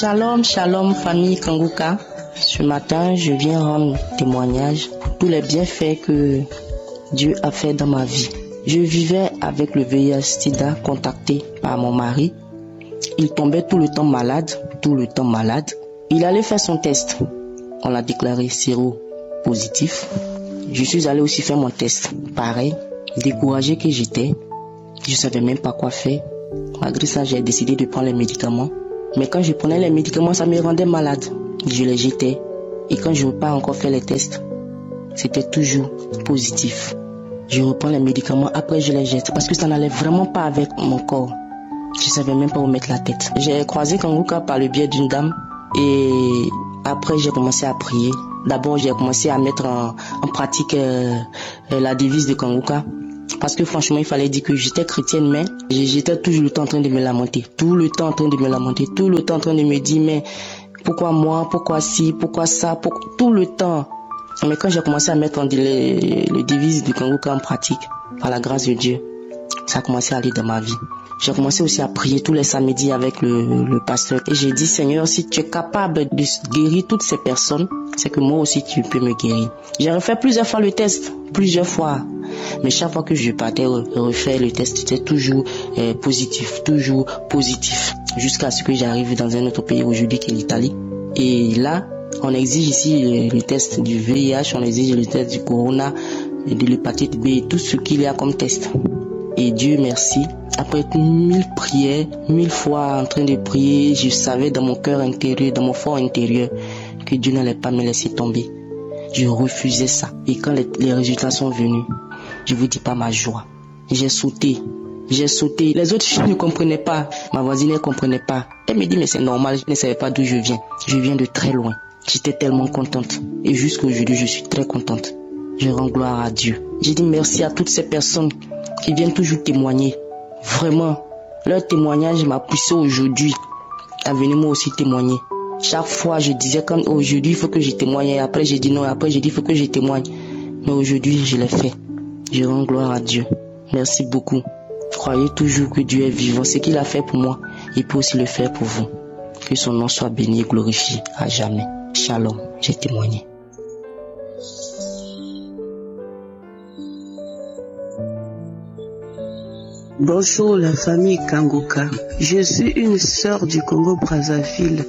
Shalom, shalom famille Kanguka. Ce matin, je viens rendre témoignage pour tous les bienfaits que Dieu a fait dans ma vie. Je vivais avec le VIH/SIDA contacté par mon mari. Il tombait tout le temps malade. Il allait faire son test. On l'a déclaré séropositif. Je suis allé aussi faire mon test. Pareil, découragé que j'étais, je savais même pas quoi faire. Malgré ça, j'ai décidé de prendre les médicaments. Mais quand je prenais les médicaments, ça me rendait malade. Je les jetais. Et quand je repars encore faire les tests, c'était toujours positif. Je reprends les médicaments, après je les jette. Parce que ça n'allait vraiment pas avec mon corps. Je savais même pas où mettre la tête. J'ai croisé Kanguka par le biais d'une dame. Et après, j'ai commencé à prier. D'abord, j'ai commencé à mettre en pratique la devise de Kanguka. Parce que franchement, il fallait dire que j'étais chrétienne, mais j'étais toujours le temps en train de me lamenter. Tout le temps en train de me lamenter. Tout le temps en train de me dire, mais pourquoi moi, pourquoi ci, pourquoi ça, tout le temps. Mais quand j'ai commencé à mettre les devises de Kanguka en pratique, par la grâce de Dieu, ça a commencé à aller dans ma vie. J'ai commencé aussi à prier tous les samedis avec le pasteur. Et j'ai dit, Seigneur, si tu es capable de guérir toutes ces personnes, c'est que moi aussi tu peux me guérir. J'ai refait plusieurs fois le test, plusieurs fois. Mais chaque fois que je partais refaire le test, c'était toujours positif, jusqu'à ce que j'arrive dans un autre pays aujourd'hui qui est l'Italie. Et là, on exige ici le test du VIH, on exige le test du corona, de l'hépatite B, et tout ce qu'il y a comme test. Et Dieu merci, après 1000 prières, 1000 fois en train de prier, je savais dans mon cœur intérieur, dans mon fort intérieur, que Dieu n'allait pas me laisser tomber. Je refusais ça. Et quand les résultats sont venus, je vous dis pas ma joie. J'ai sauté. Les autres filles ne comprenaient pas. Ma voisine ne comprenait pas. Elle me dit, mais c'est normal, je ne savais pas d'où je viens. Je viens de très loin. J'étais tellement contente. Et jusqu'à aujourd'hui, je suis très contente. Je rends gloire à Dieu. J'ai dit merci à toutes ces personnes qui viennent toujours témoigner. Vraiment, leur témoignage m'a poussé aujourd'hui à venir moi aussi témoigner. Chaque fois, je disais quand aujourd'hui, il faut que je témoigne. Et après, j'ai dit non. Après, j'ai dit, il faut que je témoigne. Mais aujourd'hui, je l'ai fait. Je rends gloire à Dieu. Merci beaucoup. Croyez toujours que Dieu est vivant. Ce qu'il a fait pour moi, il peut aussi le faire pour vous. Que son nom soit béni et glorifié à jamais. Shalom, j'ai témoigné. Bonjour la famille Kanguka. Je suis une sœur du Congo-Brazzaville.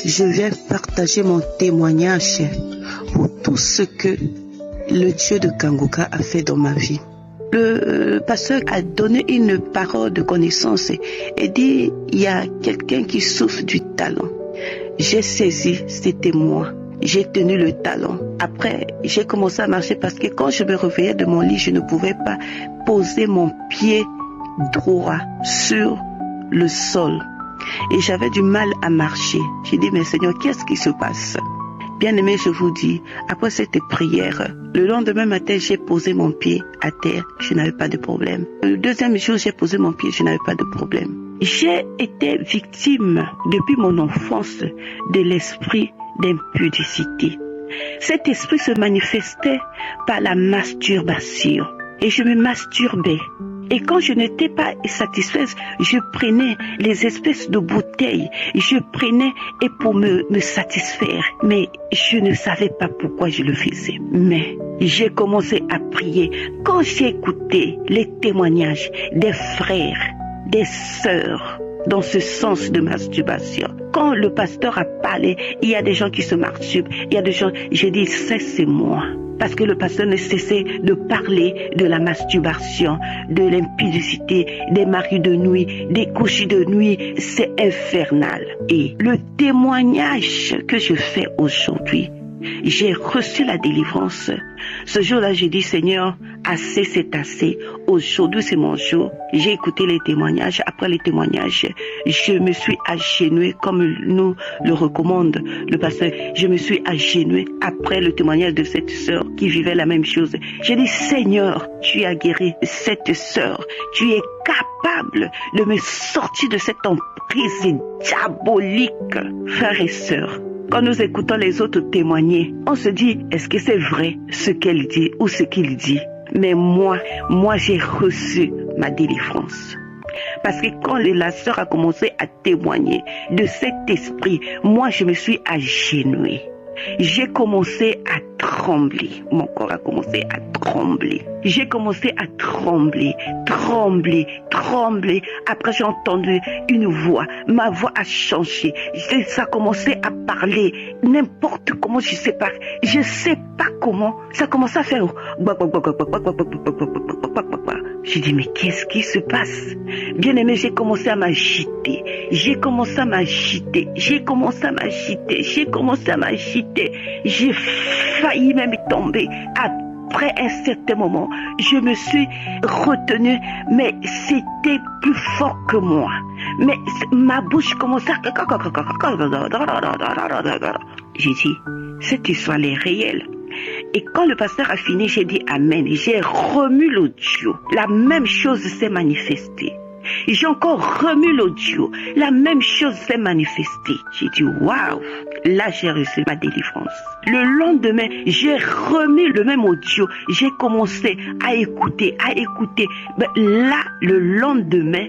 Je viens partager mon témoignage pour tout ce que le Dieu de Kanguka a fait dans ma vie. Le pasteur a donné une parole de connaissance et dit, il y a quelqu'un qui souffre du talent. J'ai saisi, c'était moi. J'ai tenu le talon. Après, j'ai commencé à marcher parce que quand je me réveillais de mon lit, je ne pouvais pas poser mon pied droit sur le sol. Et j'avais du mal à marcher. J'ai dit, mais Seigneur, qu'est-ce qui se passe? Bien-aimé, je vous dis, après cette prière, le lendemain matin, j'ai posé mon pied à terre, je n'avais pas de problème. Le deuxième jour, j'ai posé mon pied, je n'avais pas de problème. J'ai été victime depuis mon enfance de l'esprit d'impudicité. Cet esprit se manifestait par la masturbation et je me masturbais. Et quand je n'étais pas satisfaite, je prenais les espèces de bouteilles, je prenais et pour me satisfaire. Mais je ne savais pas pourquoi je le faisais. Mais j'ai commencé à prier. Quand j'ai écouté les témoignages des frères, des sœurs, dans ce sens de masturbation. Quand le pasteur a parlé, il y a des gens qui se masturbent, il y a des gens, j'ai dit, ça c'est moi. Parce que le pasteur ne cessait de parler de la masturbation, de l'impudicité, des maris de nuit, des couches de nuit, c'est infernal. Et le témoignage que je fais aujourd'hui, j'ai reçu la délivrance. Ce jour-là, j'ai dit, Seigneur, assez c'est assez. Aujourd'hui, c'est mon jour. J'ai écouté les témoignages. Après les témoignages, je me suis agenouillée comme nous le recommande le pasteur. Je me suis agenouillée après le témoignage de cette sœur qui vivait la même chose. J'ai dit, Seigneur, tu as guéri cette sœur. Tu es capable de me sortir de cette emprise diabolique. Frères et sœurs, quand nous écoutons les autres témoigner, on se dit, est-ce que c'est vrai ce qu'elle dit ou ce qu'il dit? Mais moi j'ai reçu ma délivrance. Parce que quand la sœur a commencé à témoigner de cet esprit, moi je me suis agenouillée. J'ai commencé à trembler. Mon corps a commencé à trembler. J'ai commencé à trembler. Après, j'ai entendu une voix. Ma voix a changé. Ça a commencé à parler. N'importe comment, je sais pas. Je sais pas comment. Ça a commencé à faire. J'ai dit, mais qu'est-ce qui se passe? Bien aimé, j'ai commencé à m'agiter. J'ai failli même tomber. Après un certain moment, je me suis retenue, mais c'était plus fort que moi. Mais ma bouche commençait à... J'ai dit, cette histoire est réelle. Et quand le pasteur a fini, j'ai dit Amen. J'ai remis l'audio. La même chose s'est manifestée. J'ai encore remis l'audio. La même chose s'est manifestée. J'ai dit waouh. Là, j'ai reçu ma délivrance. Le lendemain, j'ai remis le même audio. J'ai commencé à écouter. Mais là, le lendemain,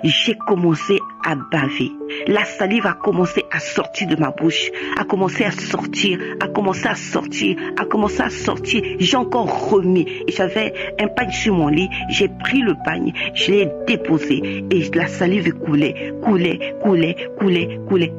j'ai commencé à baver. La salive a commencé à sortir de ma bouche, a commencé à sortir. J'ai encore remis. J'avais un pagne sur mon lit. J'ai pris le pagne, je l'ai déposé et la salive coulait.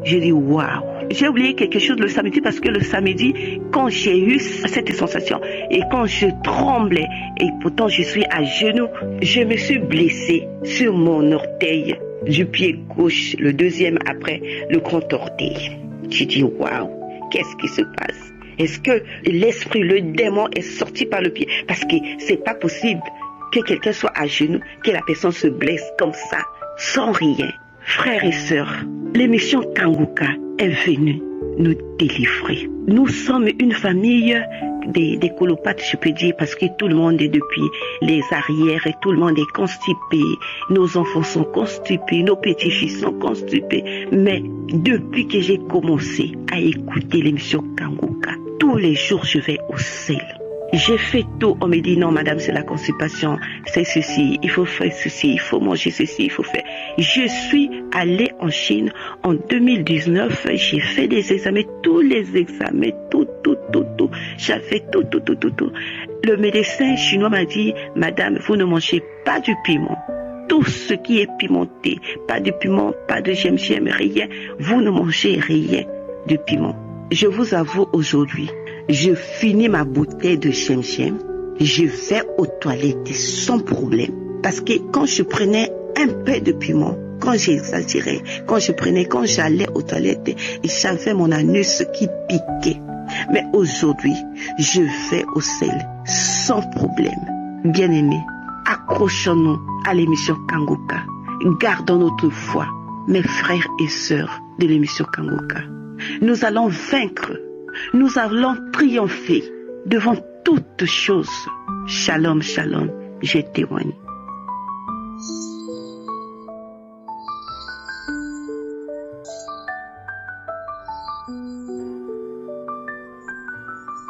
J'ai dit waouh. J'ai oublié quelque chose le samedi parce que le samedi, quand j'ai eu cette sensation et quand je tremblais et pourtant je suis à genoux, je me suis blessée sur mon orteil du pied gauche, le deuxième après le grand orteil. J'ai dit waouh, qu'est-ce qui se passe? Est-ce que l'esprit, le démon est sorti par le pied? Parce que c'est pas possible que quelqu'un soit à genoux, que la personne se blesse comme ça, sans rien. Frères et sœurs, l'émission Kanguka est venue nous délivrer. Nous sommes une famille des colopathes, je peux dire, parce que tout le monde est depuis les arrières et tout le monde est constipé. Nos enfants sont constipés, nos petits-fils sont constipés. Mais depuis que j'ai commencé à écouter l'émission Kanguka, tous les jours je vais au sel. J'ai fait tout, on me dit non madame c'est la constipation, c'est ceci, il faut faire ceci, il faut manger ceci, il faut faire. Je suis allée en Chine en 2019, j'ai fait des examens, tous les examens, tout. J'avais tout. Le médecin chinois m'a dit madame vous ne mangez pas du piment. Tout ce qui est pimenté, pas de piment, pas de gingembre, rien, vous ne mangez rien de piment. Je vous avoue aujourd'hui, je finis ma bouteille de gingembre, je vais aux toilettes sans problème. Parce que quand je prenais un peu de piment, quand j'exagérais, quand j'allais aux toilettes, j'avais mon anus qui piquait. Mais aujourd'hui, je vais au sel sans problème. Bien-aimés, accrochons-nous à l'émission Kanguka. Gardons notre foi, mes frères et sœurs de l'émission Kanguka. Nous allons vaincre. Nous allons triompher devant toutes choses. Shalom, shalom, je témoigne.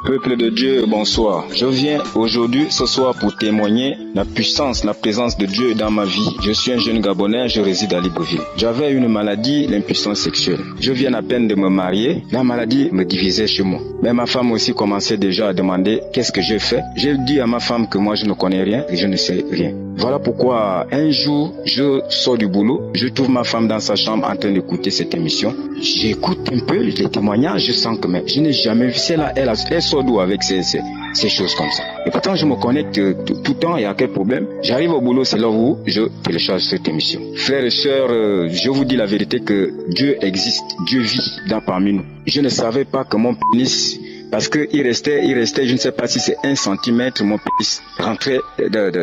Peuple de Dieu, bonsoir. Je viens aujourd'hui, ce soir, pour témoigner la puissance, la présence de Dieu dans ma vie. Je suis un jeune Gabonais, je réside à Libreville. J'avais une maladie, l'impuissance sexuelle. Je viens à peine de me marier, la maladie me divisait chez moi. Mais ma femme aussi commençait déjà à demander qu'est-ce que j'ai fait. J'ai dit à ma femme que moi je ne connais rien et je ne sais rien. Voilà pourquoi un jour, je sors du boulot, je trouve ma femme dans sa chambre en train d'écouter cette émission. J'écoute un peu les témoignages, je sens que mais je n'ai jamais vu celle-là, elle sort d'où avec ces choses comme ça. Et pourtant je me connecte tout le temps, il y a quel problème? J'arrive au boulot, c'est là où je télécharge cette émission. Frères et sœurs, je vous dis la vérité que Dieu existe, Dieu vit parmi nous. Je ne savais pas que mon pénis, parce que il restait, je ne sais pas si c'est 1 centimètre, mon pénis rentrait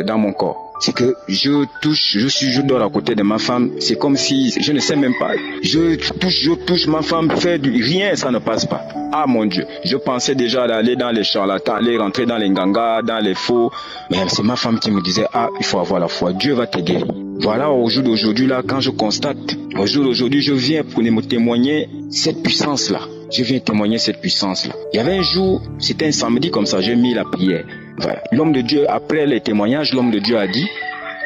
dans mon corps. C'est que je dors à côté de ma femme, c'est comme si, je ne sais même pas, je touche ma femme, fait rien, ça ne passe pas. Ah mon Dieu, je pensais déjà aller dans les charlatans, aller rentrer dans les gangas, dans les faux, mais c'est ma femme qui me disait, ah, il faut avoir la foi, Dieu va te guérir. Voilà, au jour d'aujourd'hui, là, quand je constate, au jour d'aujourd'hui, je viens pour me témoigner cette puissance-là. Je viens témoigner cette puissance-là. Il y avait un jour, c'était un samedi comme ça, j'ai mis la prière. Voilà. L'homme de Dieu, après les témoignages, l'homme de Dieu a dit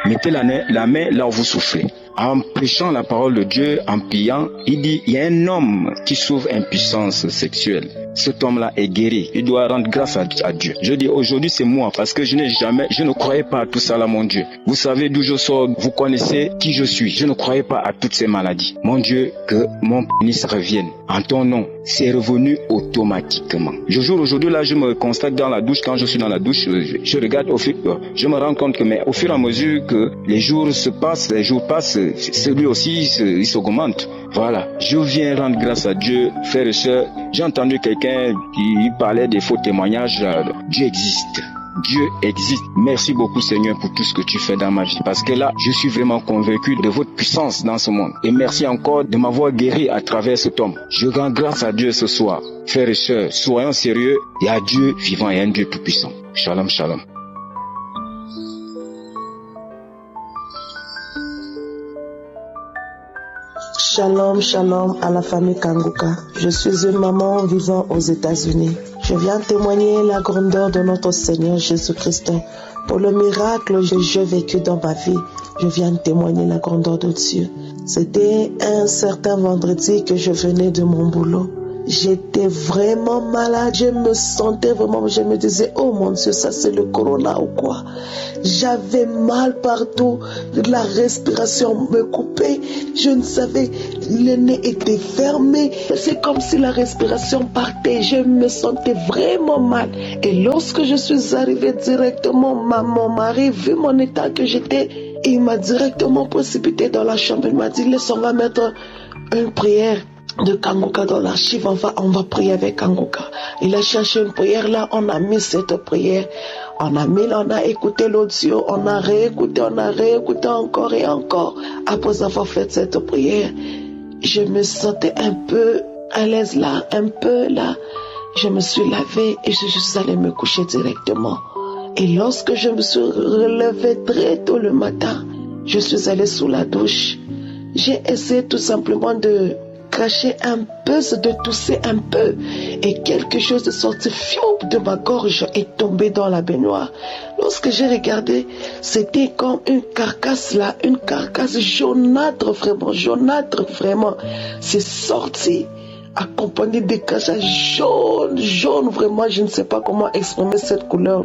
Mettez la main là où vous souffrez. En prêchant la parole de Dieu, en priant, il dit, il y a un homme qui souffre impuissance sexuelle. Cet homme-là est guéri. Il doit rendre grâce à Dieu. Je dis, aujourd'hui, c'est moi, parce que je ne croyais pas à tout ça là, mon Dieu. Vous savez d'où je sors, vous connaissez qui je suis. Je ne croyais pas à toutes ces maladies. Mon Dieu, que mon pénis revienne. En ton nom, c'est revenu automatiquement. Aujourd'hui, là, je me constate dans la douche. Quand je suis dans la douche, je regarde je me rends compte que, mais au fur et à mesure que les jours passent, celui aussi, il s'augmente. Voilà. Je viens rendre grâce à Dieu, frères et sœurs. J'ai entendu quelqu'un qui parlait des faux témoignages. Dieu existe. Dieu existe. Merci beaucoup, Seigneur, pour tout ce que tu fais dans ma vie. Parce que là, je suis vraiment convaincu de votre puissance dans ce monde. Et merci encore de m'avoir guéri à travers cet homme. Je rends grâce à Dieu ce soir. Frères et sœurs, soyons sérieux. Il y a Dieu vivant et un Dieu tout-puissant. Shalom, shalom. Shalom, shalom à la famille Kanguka. Je suis une maman vivant aux États-Unis. Je viens témoigner la grandeur de notre Seigneur Jésus-Christ. Pour le miracle que j'ai vécu dans ma vie, je viens témoigner la grandeur de Dieu. C'était un certain vendredi que je venais de mon boulot. J'étais vraiment malade, je me sentais vraiment, je me disais, oh mon Dieu, ça c'est le corona ou quoi? J'avais mal partout, la respiration me coupait, je ne savais, le nez était fermé, c'est comme si la respiration partait, je me sentais vraiment mal. Et lorsque je suis arrivée directement, mon mari, vu mon état que j'étais, il m'a directement précipité dans la chambre, il m'a dit, laisse, on va mettre une prière de Kanguka dans l'archive, on va prier avec Kanguka. Il a cherché une prière, là, on a mis cette prière. On a écouté l'audio, on a réécouté encore et encore. Après avoir fait cette prière, je me sentais un peu à l'aise là, un peu là. Je me suis lavée et je suis allée me coucher directement. Et lorsque je me suis relevée très tôt le matin, je suis allée sous la douche. J'ai essayé tout simplement de cracher un peu, de tousser un peu, et quelque chose de sorti de ma gorge est tombé dans la baignoire. Lorsque j'ai regardé, c'était comme une carcasse là, une carcasse jaunâtre vraiment. C'est sorti accompagné de cachages jaune, vraiment, je ne sais pas comment exprimer cette couleur.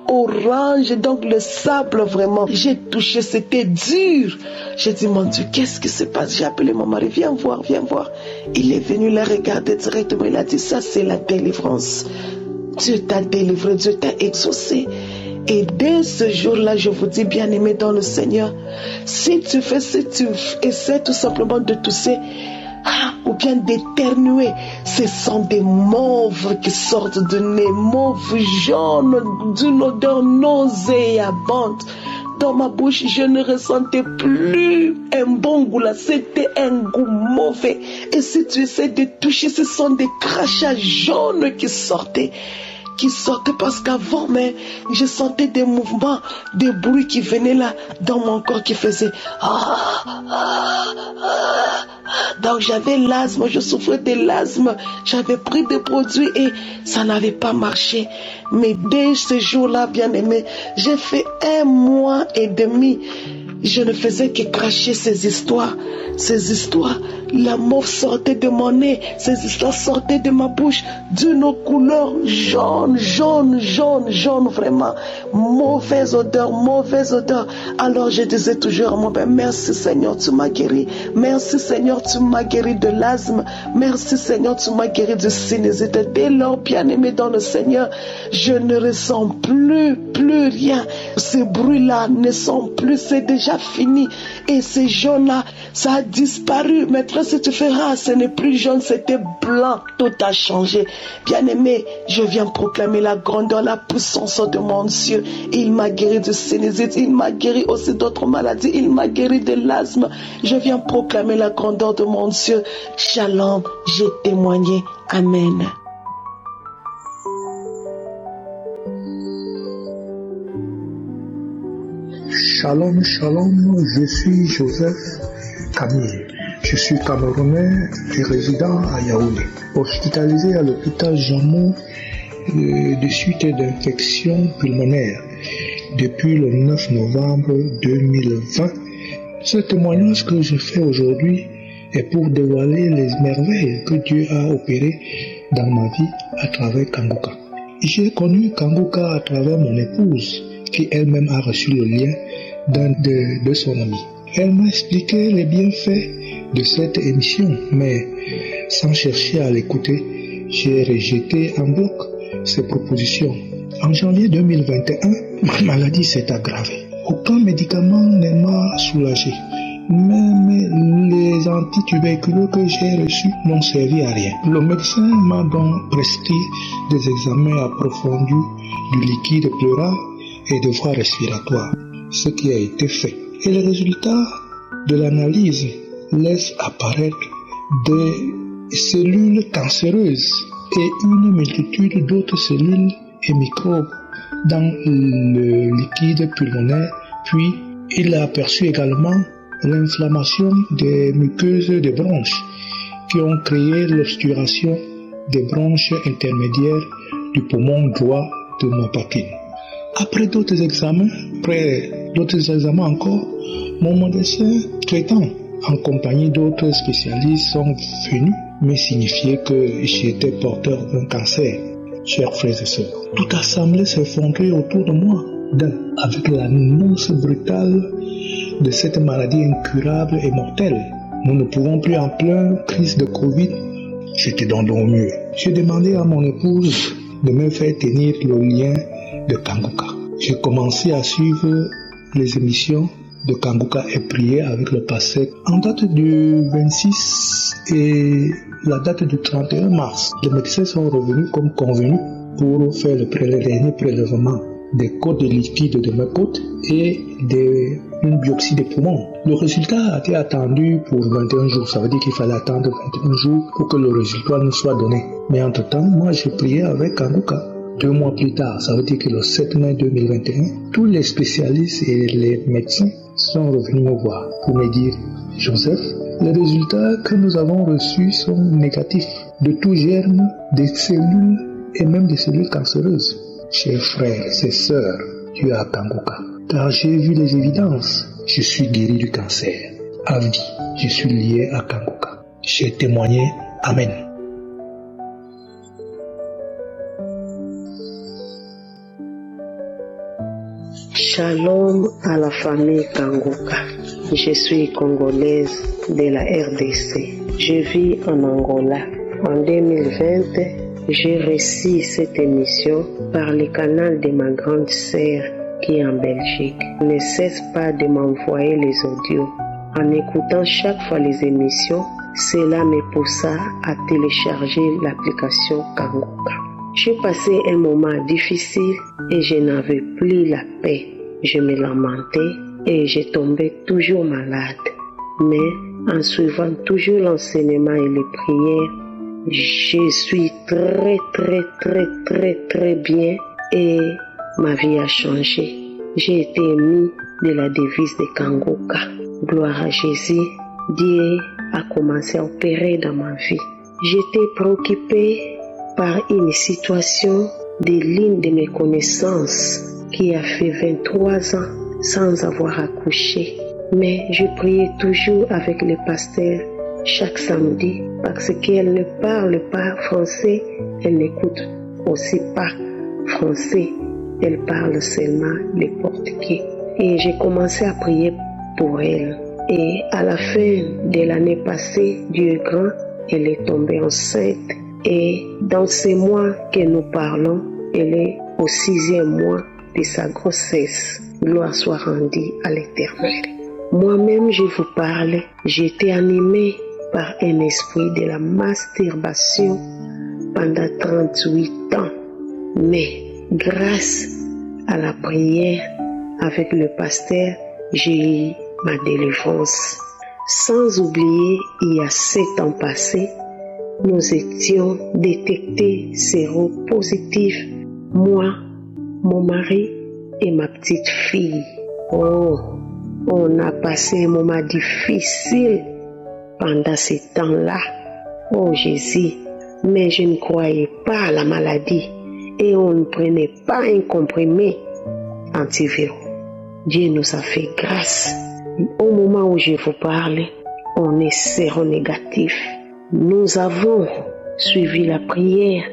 Orange, donc le sable vraiment. J'ai touché, c'était dur. J'ai dit, mon Dieu, qu'est-ce qui se passe? J'ai appelé mon mari, viens voir. Il est venu la regarder directement, il a dit, ça c'est la délivrance. Dieu t'a délivré, Dieu t'a exaucé. Et dès ce jour-là, je vous dis, bien-aimé dans le Seigneur, si tu essaies tout simplement de tousser, ou bien d'éternuer, ce sont des mauves qui sortent du nez, mauves jaunes, d'une odeur nauséabonde. Dans ma bouche, je ne ressentais plus un bon goût là, c'était un goût mauvais. Et si tu essaies de toucher, ce sont des crachats jaunes qui sortaient parce qu'avant, mais je sentais des mouvements, des bruits qui venaient là dans mon corps qui faisaient Donc j'avais l'asthme, je souffrais de l'asthme, j'avais pris des produits et ça n'avait pas marché. Mais dès ce jour-là, bien aimé, j'ai fait 1 mois et demi. Je ne faisais que cracher ces histoires. La mauve sortait de mon nez, ces histoires sortaient de ma bouche d'une couleur jaune, vraiment. Mauvaise odeur. Alors je disais toujours à mon père, merci Seigneur, tu m'as guéri. Merci Seigneur, tu m'as guéri de l'asthme. Merci Seigneur, tu m'as guéri de sinusite. Dès lors, bien aimé dans le Seigneur, je ne ressens plus rien. Ces bruits-là ne sont plus, c'est déjà fini. Et ces jaunes-là, ça a disparu. Maintenant, si tu fais, ce n'est plus jaune, c'était blanc. Tout a changé. Bien-aimé, je viens proclamer la grandeur, la puissance de mon Dieu. Il m'a guéri de sinusite, il m'a guéri aussi d'autres maladies, il m'a guéri de l'asthme. Je viens proclamer la grandeur de mon Dieu. Shalom, j'ai témoigné. Amen. Shalom, je suis Joseph Camille. Je suis Camerounais et résident à Yaoundé. Hospitalisé à l'hôpital Jamou de suite d'infection pulmonaire. depuis le 9 novembre 2020. Ce témoignage que je fais aujourd'hui est pour dévoiler les merveilles que Dieu a opérées dans ma vie à travers Kanguka. J'ai connu Kanguka à travers mon épouse, qui elle-même a reçu le lien d'un de son ami. Elle m'a expliqué les bienfaits de cette émission, mais sans chercher à l'écouter, j'ai rejeté en bloc ses propositions. En janvier 2021, ma maladie s'est aggravée. Aucun médicament ne m'a soulagé. Même les antituberculeux que j'ai reçus n'ont servi à rien. Le médecin m'a donc prescrit des examens approfondis du liquide pleural et de voies respiratoires, ce qui a été fait. Et les résultats de l'analyse laissent apparaître des cellules cancéreuses et une multitude d'autres cellules et microbes dans le liquide pulmonaire. Puis, il a aperçu également l'inflammation des muqueuses des bronches qui ont créé l'obturation des bronches intermédiaires du poumon droit de ma poitrine. Après d'autres examens encore, mon médecin traitant en compagnie d'autres spécialistes sont venus me signifier que j'étais porteur d'un cancer. Chers frères et sœurs, toute assemblée s'est effondrée autour de moi avec l'annonce brutale de cette maladie incurable et mortelle. Nous ne pouvons plus en pleine crise de Covid. J'étais dans le mieux. J'ai demandé à mon épouse de me faire tenir le lien de Kanguka. J'ai commencé à suivre les émissions de Kanguka et prier avec le pasteur. En date du 26 et la date du 31 mars, les médecins sont revenus comme convenu pour faire le dernier prélèvement des côtes de liquide de mes côtes et une biopsie des poumons. Le résultat a été attendu pour 21 jours. Ça veut dire qu'il fallait attendre 21 jours pour que le résultat nous soit donné. Mais entre-temps, moi j'ai prié avec Kanguka. 2 mois plus tard, ça veut dire que le 7 mai 2021, tous les spécialistes et les médecins sont revenus me voir pour me dire: Joseph, les résultats que nous avons reçus sont négatifs de tout germe, des cellules et même des cellules cancéreuses. Chers frères et sœurs, Dieu a Kanguka, car j'ai vu les évidences. Je suis guéri du cancer. À vie, je suis lié à Kanguka. J'ai témoigné. Amen. Shalom à la famille Kanguka. Je suis congolaise de la RDC. Je vis en Angola. En 2020, j'ai reçu cette émission par le canal de ma grande sœur qui est en Belgique. Ne cesse pas de m'envoyer les audios. En écoutant chaque fois les émissions, cela me poussa à télécharger l'application Kanguka. J'ai passé un moment difficile et je n'avais plus la paix. Je me lamentais et je tombais toujours malade. Mais en suivant toujours l'enseignement et les prières, je suis très bien et ma vie a changé. J'ai été émue de la devise de Kanguka. Gloire à Jésus, Dieu a commencé à opérer dans ma vie. J'étais préoccupée par une situation de l'une de mes connaissances qui a fait 23 ans sans avoir accouché. Mais je priais toujours avec le pasteur chaque samedi parce qu'elle ne parle pas français, elle n'écoute aussi pas français, elle parle seulement le portugais. Et j'ai commencé à prier pour elle. Et à la fin de l'année passée, Dieu est grand, elle est tombée enceinte. Et dans ces mois que nous parlons, elle est au 6e mois de sa grossesse. Gloire soit rendue à l'Éternel. Moi-même, je vous parle, j'étais animée par un esprit de la masturbation pendant 38 ans. Mais grâce à la prière avec le pasteur, j'ai eu ma délivrance. Sans oublier, il y a 7 ans passés, nous étions détectés séropositifs, moi, mon mari et ma petite fille. Oh, on a passé un moment difficile pendant ces temps-là. Oh Jésus, mais je ne croyais pas à la maladie et on ne prenait pas un comprimé. antiviraux. Dieu nous a fait grâce. Au moment où je vous parle, on est séronégatif. Nous avons suivi la prière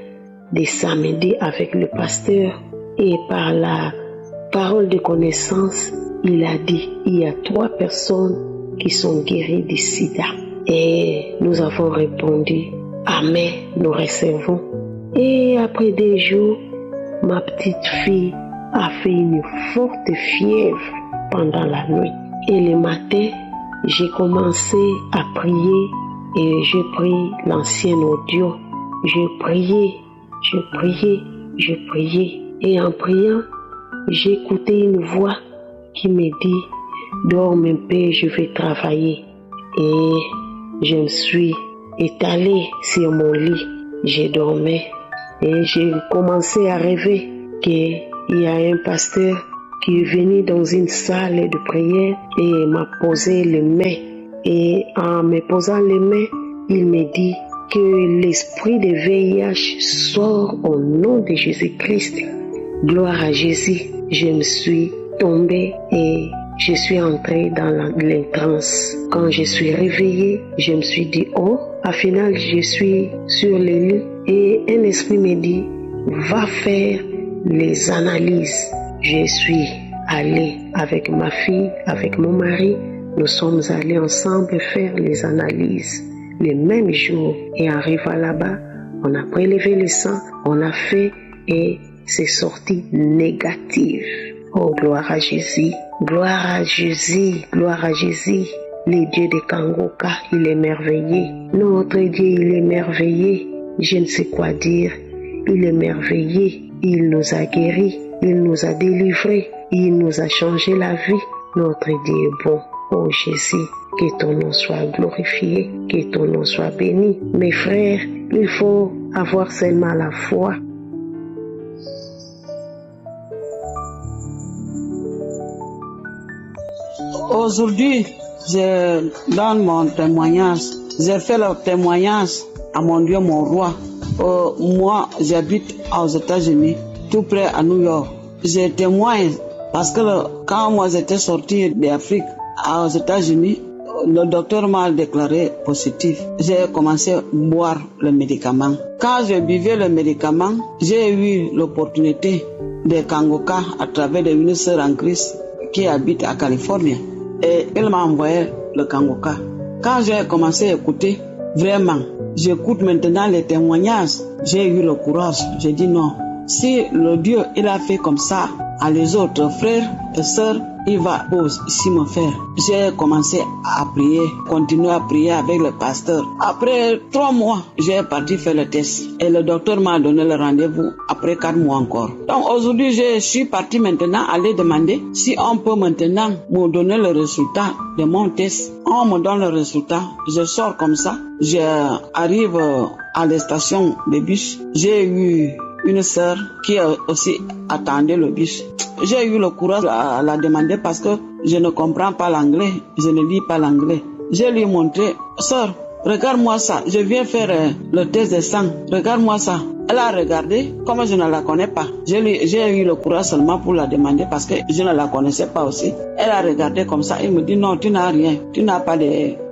de samedi avec le pasteur et par la parole de connaissance, il a dit il y a 3 personnes qui sont guéries du sida. Et nous avons répondu amen, nous recevons. Et après 2 jours, ma petite fille a fait une forte fièvre pendant la nuit. Et le matin, j'ai commencé à prier et j'ai pris l'ancien audio. Je priais. Et en priant, j'ai écouté une voix qui me dit « Dors mon père, je vais travailler ». Et je me suis étalée sur mon lit. J'ai dormi et j'ai commencé à rêver qu'il y a un pasteur qui est venu dans une salle de prière et m'a posé les mains. Et en me posant les mains, il me dit que l'esprit de VIH sort au nom de Jésus-Christ. Gloire à Jésus. Je me suis tombée et je suis entrée dans l'entrance. Quand je suis réveillée, je me suis dit, oh, au final, je suis sur le lit et un esprit me dit, va faire les analyses. Je suis allée avec ma fille, avec mon mari. Nous sommes allés ensemble faire les analyses le même jour. Et arrivant là-bas, on a prélevé le sang, on a fait et c'est sorti négatif. Oh, gloire à Jésus, gloire à Jésus, gloire à Jésus. Le Dieu de Kangoka, il est merveilleux. Notre Dieu, il est merveilleux. Je ne sais quoi dire. Il est merveilleux. Il nous a guéris. Il nous a délivrés. Il nous a changé la vie. Notre Dieu est bon. Oh Jésus, que ton nom soit glorifié, que ton nom soit béni. Mes frères, il faut avoir seulement la foi. Aujourd'hui, je donne mon témoignage. J'ai fait le témoignage à mon Dieu, mon roi. Moi, j'habite aux États-Unis, tout près à New York. Je témoigne parce que quand moi j'étais sorti d'Afrique aux États-Unis, le docteur m'a déclaré positif. J'ai commencé à boire le médicament. Quand je buvais le médicament, j'ai eu l'opportunité de Kangoka à travers une sœur en Christ qui habite à Californie. Et elle m'a envoyé le Kangoka. Quand j'ai commencé à écouter, vraiment, j'écoute maintenant les témoignages. J'ai eu le courage. J'ai dit non. Si le Dieu, il a fait comme ça à les autres frères et sœurs, il va aussi me faire. J'ai commencé à prier, continuer à prier avec le pasteur. Après 3 mois, j'ai parti faire le test. Et le docteur m'a donné le rendez-vous après 4 mois encore. Donc aujourd'hui, je suis parti maintenant aller demander si on peut maintenant me donner le résultat de mon test. On me donne le résultat, je sors comme ça. J'arrive à la station de bus. J'ai eu une sœur qui aussi attendait le bus. J'ai eu le courage à la demander parce que je ne comprends pas l'anglais, je ne lis pas l'anglais. Je lui ai montré, sœur, regarde-moi ça, je viens faire le test de sang, regarde-moi ça. Elle a regardé, comme je ne la connais pas. J'ai eu le courage seulement pour la demander parce que je ne la connaissais pas aussi. Elle a regardé comme ça, il me dit non, tu n'as rien, tu n'as pas de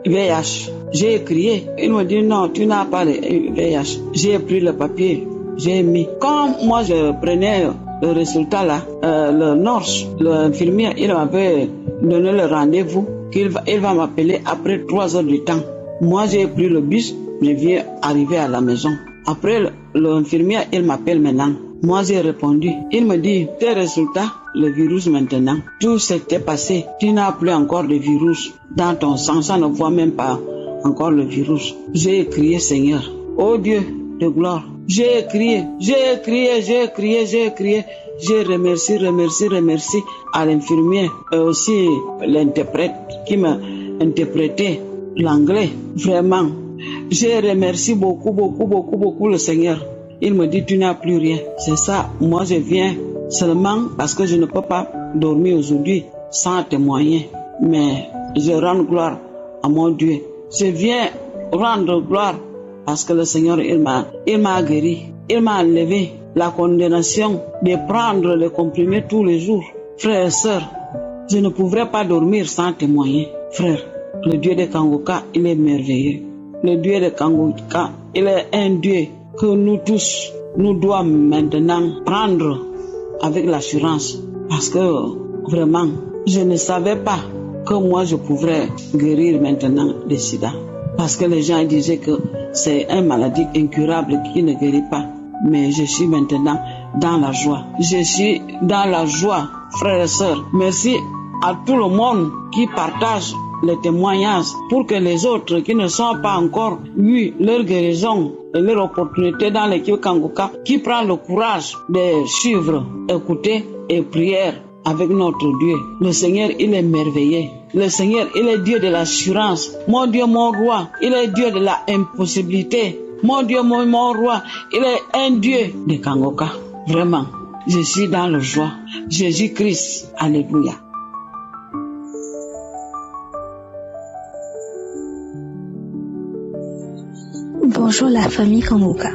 VIH. J'ai crié, il me dit non, tu n'as pas de VIH. J'ai pris le papier, j'ai mis. Quand moi je prenais le résultat là, le nurse, l'infirmière, il m'avait donné le rendez-vous qu'il va m'appeler après 3 heures du temps. Moi j'ai pris le bus, je viens arriver à la maison. Après l'infirmière, il m'appelle maintenant. Moi j'ai répondu, il me dit tes résultats, le virus maintenant, tout s'était passé, tu n'as plus encore de virus dans ton sang, ça ne voit même pas encore le virus. J'ai crié Seigneur, oh Dieu de gloire. J'ai crié, j'ai remercié à l'infirmière et aussi l'interprète qui m'a interprété l'anglais. Vraiment, j'ai remercié beaucoup le Seigneur. Il me dit tu n'as plus rien. C'est ça, moi je viens seulement parce que je ne peux pas dormir aujourd'hui sans témoigner. Mais je rends gloire à mon Dieu. Je viens rendre gloire parce que le Seigneur, il m'a guéri. Il m'a enlevé la condamnation de prendre les comprimés tous les jours. Frères et sœurs, je ne pourrais pas dormir sans témoigner. Frère, le Dieu de Kangoka, il est merveilleux. Le Dieu de Kangoka, il est un Dieu que nous tous, nous devons maintenant prendre avec l'assurance. Parce que vraiment, je ne savais pas que moi je pourrais guérir maintenant le sida. Parce que les gens disaient que c'est une maladie incurable qui ne guérit pas. Mais je suis maintenant dans la joie. Je suis dans la joie, frères et sœurs. Merci à tout le monde qui partage les témoignages pour que les autres qui ne sont pas encore eu leur guérison et leur opportunité dans l'équipe Kangoka, qui prend le courage de suivre, écouter et prier avec notre Dieu. Le Seigneur, il est merveilleux. Le Seigneur, il est Dieu de l'assurance. Mon Dieu, mon roi, il est Dieu de la impossibilité. Mon Dieu, mon roi, il est un Dieu de Kangoka. Vraiment, je suis dans la joie. Jésus-Christ, alléluia. Bonjour la famille Kangoka.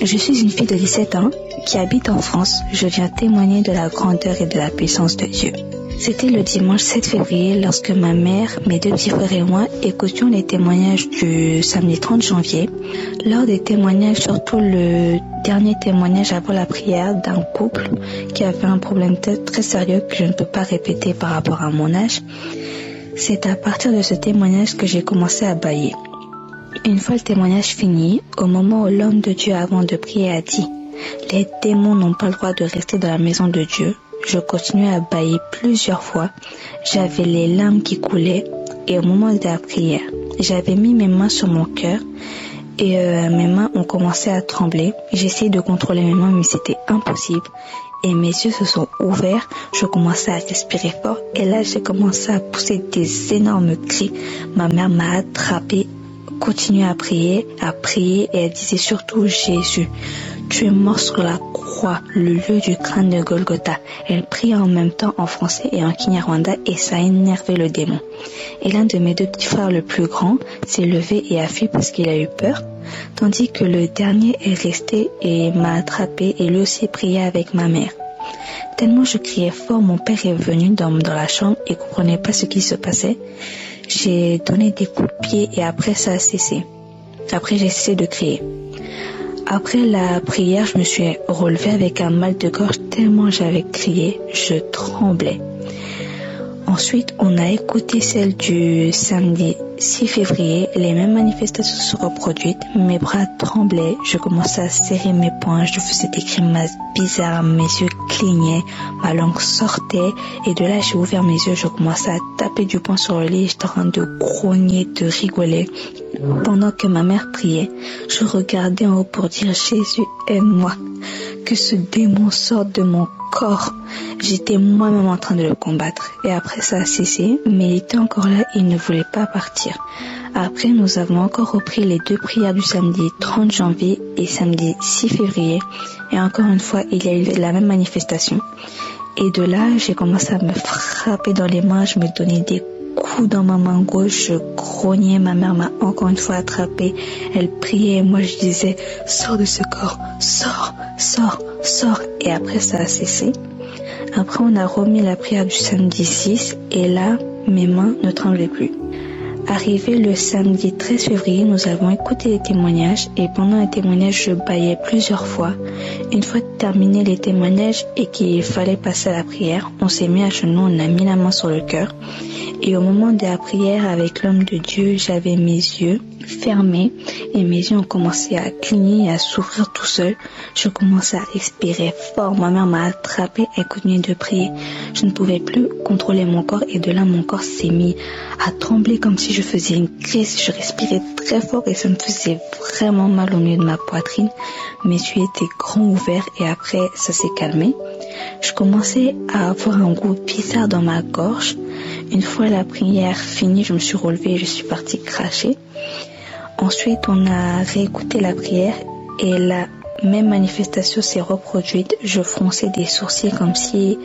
Je suis une fille de 17 ans qui habite en France. Je viens témoigner de la grandeur et de la puissance de Dieu. C'était le dimanche 7 février lorsque ma mère, mes deux petits frères et moi écoutions les témoignages du samedi 30 janvier. Lors des témoignages, surtout le dernier témoignage avant la prière d'un couple qui avait un problème très sérieux que je ne peux pas répéter par rapport à mon âge, c'est à partir de ce témoignage que j'ai commencé à bâiller. Une fois le témoignage fini, au moment où l'homme de Dieu avant de prier a dit « Les démons n'ont pas le droit de rester dans la maison de Dieu », je continuais à bâiller plusieurs fois. J'avais les larmes qui coulaient et au moment de la prière, j'avais mis mes mains sur mon cœur et mes mains ont commencé à trembler. J'essayais de contrôler mes mains mais c'était impossible. Et mes yeux se sont ouverts, je commençais à respirer fort et là j'ai commencé à pousser des énormes cris. Ma mère m'a attrapée, continuait à prier et elle disait surtout Jésus, tu es mort sur la croix, le lieu du crâne de Golgotha. Elle priait en même temps en français et en kinyarwanda et ça a énervé le démon. Et l'un de mes deux petits frères, le plus grand, s'est levé et a fui parce qu'il a eu peur, tandis que le dernier est resté et m'a attrapé et lui aussi priait avec ma mère. Tellement je criais fort, mon père est venu dans la chambre et comprenait pas ce qui se passait. J'ai donné des coups de pied et après ça a cessé. Après j'ai cessé de crier. Après la prière, je me suis relevée avec un mal de gorge tellement j'avais crié, je tremblais. Ensuite, on a écouté celle du samedi 6 février. Les mêmes manifestations se sont reproduites. Mes bras tremblaient. Je commençais à serrer mes poings. Je faisais des grimaces bizarres. Mes yeux clignaient. Ma langue sortait. Et de là, j'ai ouvert mes yeux. Je commençais à taper du poing sur le lit. J'étais en train de grogner, de rigoler. Pendant que ma mère priait, je regardais en haut pour dire « Jésus, aide-moi ». Que ce démon sorte de mon corps. J'étais moi-même en train de le combattre. Et après ça a cessé, mais il était encore là et il ne voulait pas partir. Après, nous avons encore repris les deux prières du samedi 30 janvier et samedi 6 février. Et encore une fois, il y a eu la même manifestation. Et de là, j'ai commencé à me frapper dans les mains. Je me donnais des coups dans ma main gauche. Je grognais. Ma mère m'a encore une fois attrapée. Elle priait et moi je disais « Sors de ce corps, sors, sors, sors ». Et après ça a cessé. Après on a remis la prière du samedi 6 et là mes mains ne tremblaient plus. Arrivé le samedi 13 février, nous avons écouté les témoignages et pendant les témoignages, je bâillais plusieurs fois. Une fois terminé les témoignages et qu'il fallait passer à la prière, on s'est mis à genoux, on a mis la main sur le cœur. Et au moment de la prière avec l'homme de Dieu, j'avais mes yeux fermés et mes yeux ont commencé à cligner et à s'ouvrir tout seul. Je commençais à respirer fort. Ma mère m'a attrapée, elle continuait de prier. Je ne pouvais plus contrôler mon corps et de là mon corps s'est mis à trembler comme si je faisais une crise. Je respirais très fort et ça me faisait vraiment mal au milieu de ma poitrine. Mes yeux étaient grands ouverts et après ça s'est calmé. Je commençais à avoir un goût bizarre dans ma gorge. Une fois la prière finie, je me suis relevée et je suis partie cracher. Ensuite, on a réécouté la prière et la même manifestation s'est reproduite. Je fronçais des sourcils comme si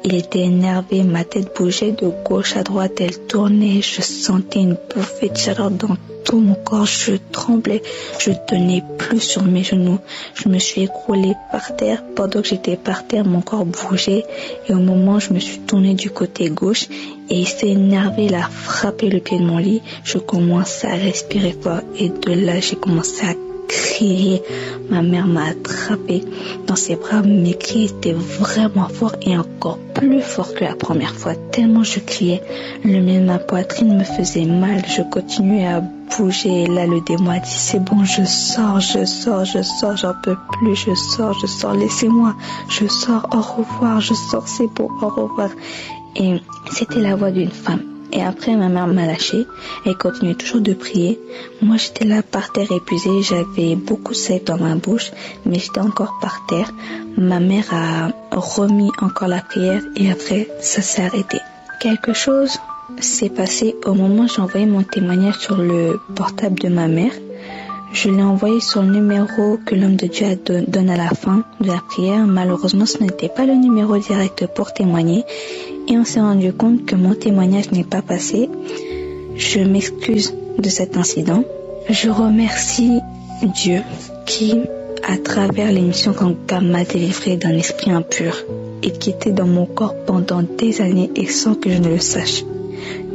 il était énervé. Ma tête bougeait de gauche à droite, elle tournait. Je sentais une bouffée de chaleur dans tout mon corps, je tremblais, je tenais plus sur mes genoux. Je me suis écroulée par terre. Pendant que j'étais par terre, mon corps bougeait et au moment où je me suis tournée du côté gauche et il s'est énervé, il a frappé le pied de mon lit. Je commençais à respirer fort et de là, j'ai commencé à crier. Ma mère m'a attrapée dans ses bras. Mes cris étaient vraiment forts et encore plus forts que la première fois. Tellement je criais, le milieu de ma poitrine me faisait mal. Je continuais à bouger et là le démon a dit c'est bon, je sors, j'en peux plus, je sors, laissez-moi, je sors, au revoir, je sors, c'est bon, au revoir. Et c'était la voix d'une femme. Et après, ma mère m'a lâchée. Elle continuait toujours de prier. Moi, j'étais là par terre épuisée. J'avais beaucoup de sel dans ma bouche, mais j'étais encore par terre. Ma mère a remis encore la prière et après, ça s'est arrêté. Quelque chose s'est passé au moment où j'ai envoyé mon témoignage sur le portable de ma mère. Je l'ai envoyé sur le numéro que l'homme de Dieu donne à la fin de la prière. Malheureusement, ce n'était pas le numéro direct pour témoigner. Et on s'est rendu compte que mon témoignage n'est pas passé. Je m'excuse de cet incident. Je remercie Dieu qui, à travers l'émission Kanguka, m'a délivré d'un esprit impur et qui était dans mon corps pendant des années et sans que je ne le sache.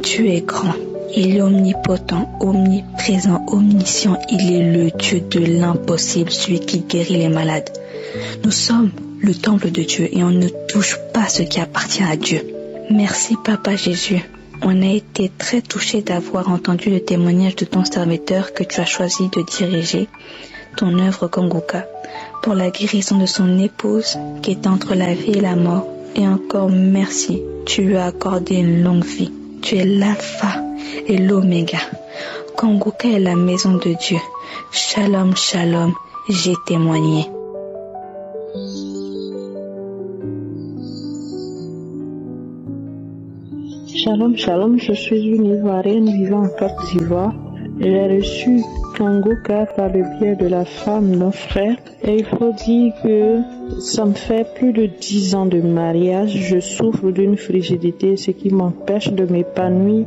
Dieu est grand. Il est omnipotent, omniprésent, omniscient. Il est le Dieu de l'impossible, celui qui guérit les malades. Nous sommes le temple de Dieu et on ne touche pas ce qui appartient à Dieu. Merci Papa Jésus. On a été très touchés d'avoir entendu le témoignage de ton serviteur que tu as choisi de diriger ton œuvre Kanguka pour la guérison de son épouse qui était entre la vie et la mort. Et encore merci, tu lui as accordé une longue vie. Tu es l'alpha et l'oméga. Kanguka est la maison de Dieu. Shalom, shalom, j'ai témoigné. Shalom, shalom, je suis une Ivoirienne vivant en Côte d'Ivoire. J'ai reçu Kanguka par le biais de la femme d'un frère. Et il faut dire que ça me fait plus de 10 ans de mariage. Je souffre d'une frigidité, ce qui m'empêche de m'épanouir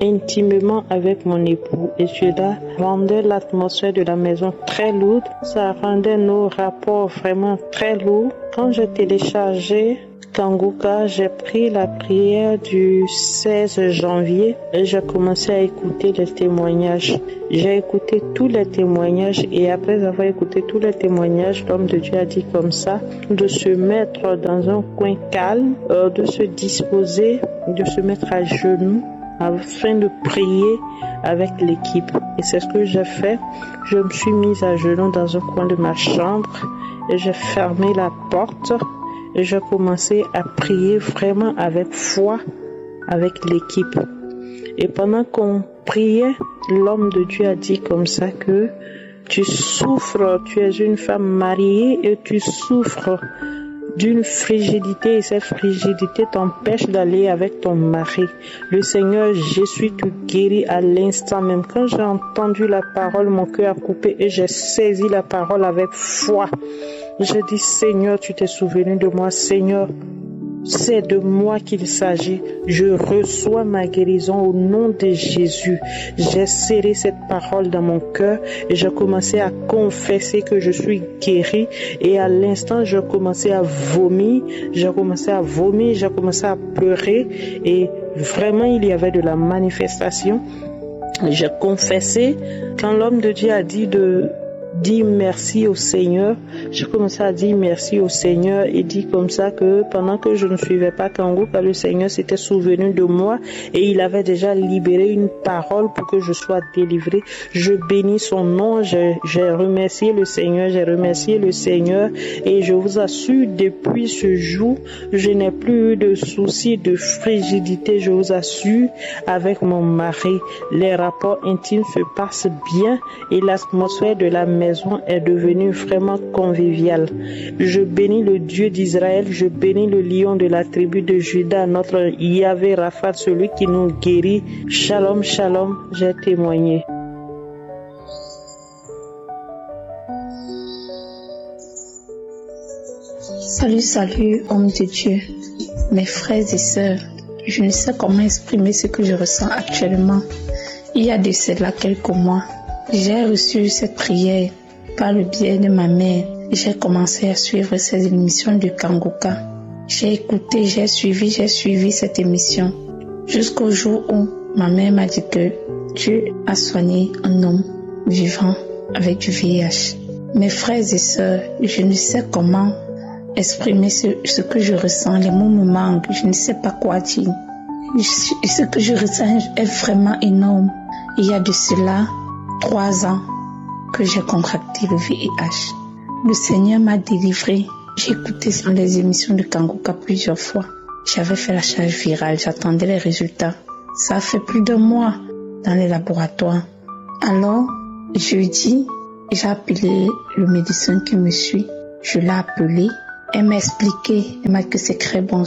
intimement avec mon époux. Et cela rendait l'atmosphère de la maison très lourde. Ça rendait nos rapports vraiment très lourds. Quand j'ai téléchargé Kanguka, j'ai pris la prière du 16 janvier et j'ai commencé à écouter les témoignages. J'ai écouté tous les témoignages et après avoir écouté tous les témoignages, l'homme de Dieu a dit comme ça, de se mettre dans un coin calme, de se disposer, de se mettre à genoux afin de prier avec l'équipe. Et c'est ce que j'ai fait. Je me suis mise à genoux dans un coin de ma chambre et j'ai fermé la porte. Et j'ai commencé à prier vraiment avec foi, avec l'équipe. Et pendant qu'on priait, l'homme de Dieu a dit comme ça que tu souffres, tu es une femme mariée et tu souffres d'une frigidité et cette frigidité t'empêche d'aller avec ton mari. Le Seigneur Jésus te guérit à l'instant même. Quand j'ai entendu la parole, mon cœur a coupé et j'ai saisi la parole avec foi. J'ai dit, Seigneur, tu t'es souvenu de moi. Seigneur, c'est de moi qu'il s'agit. Je reçois ma guérison au nom de Jésus. J'ai serré cette parole dans mon cœur et j'ai commencé à confesser que je suis guéri. Et à l'instant, j'ai commencé à vomir. J'ai commencé à pleurer. Et vraiment, il y avait de la manifestation. J'ai confessé. Quand l'homme de Dieu a dit de dire merci au Seigneur, j'ai commencé à dire merci au Seigneur et dit comme ça que pendant que je ne suivais pas Kanguka, le Seigneur s'était souvenu de moi et il avait déjà libéré une parole pour que je sois délivré. Je bénis son nom, j'ai remercié le Seigneur et je vous assure, depuis ce jour, je n'ai plus eu de soucis de frigidité, je vous assure, avec mon mari. Les rapports intimes se passent bien et l'atmosphère de la maison est devenue vraiment conviviale. Je bénis le Dieu d'Israël, je bénis le lion de la tribu de Juda, notre Yahvé Rapha, celui qui nous guérit. Shalom, shalom, j'ai témoigné. Salut, homme de Dieu, mes frères et sœurs. Je ne sais comment exprimer ce que je ressens actuellement. Il y a de cela quelques mois, j'ai reçu cette prière par le biais de ma mère. J'ai commencé à suivre ces émissions du Kangoka. J'ai écouté, j'ai suivi cette émission jusqu'au jour où ma mère m'a dit que Dieu a soigné un homme vivant avec du VIH. Mes frères et sœurs, je ne sais comment exprimer ce que je ressens. Les mots me manquent, je ne sais pas quoi dire. Ce que je ressens est vraiment énorme. Il y a de cela 3 ans que j'ai contracté le VIH. Le Seigneur m'a délivré. J'ai écouté les émissions de Kangoka plusieurs fois. J'avais fait la charge virale, j'attendais les résultats. Ça a fait plus d'1 mois dans les laboratoires. Alors, jeudi, j'ai appelé le médecin qui me suit. Je l'ai appelé. Elle m'a expliqué. Elle m'a dit que c'est très bon.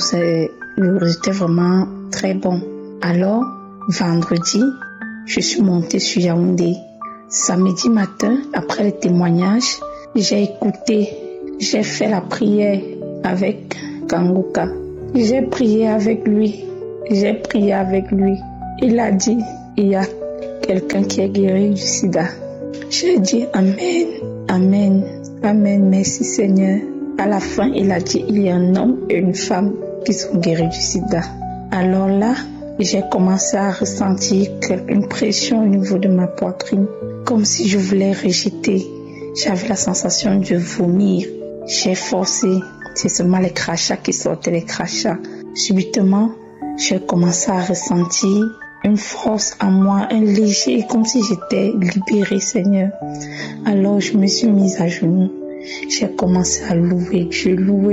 Le résultat est vraiment très bon. Alors, vendredi, je suis montée sur Yaoundé. Samedi matin, après les témoignages, j'ai écouté. J'ai fait la prière avec Kangoka. J'ai prié avec lui. Il a dit, il y a quelqu'un qui est guéri du sida. J'ai dit Amen, Amen, Amen, merci Seigneur. À la fin, il a dit, il y a un homme et une femme qui sont guéris du sida. Alors là, j'ai commencé à ressentir une pression au niveau de ma poitrine, comme si je voulais rejeter. J'avais la sensation de vomir. J'ai forcé, c'est seulement les crachats qui sortaient, les crachats. Subitement, j'ai commencé à ressentir une force en moi, un léger, comme si j'étais libérée, Seigneur. Alors, je me suis mise à genoux. J'ai commencé à louer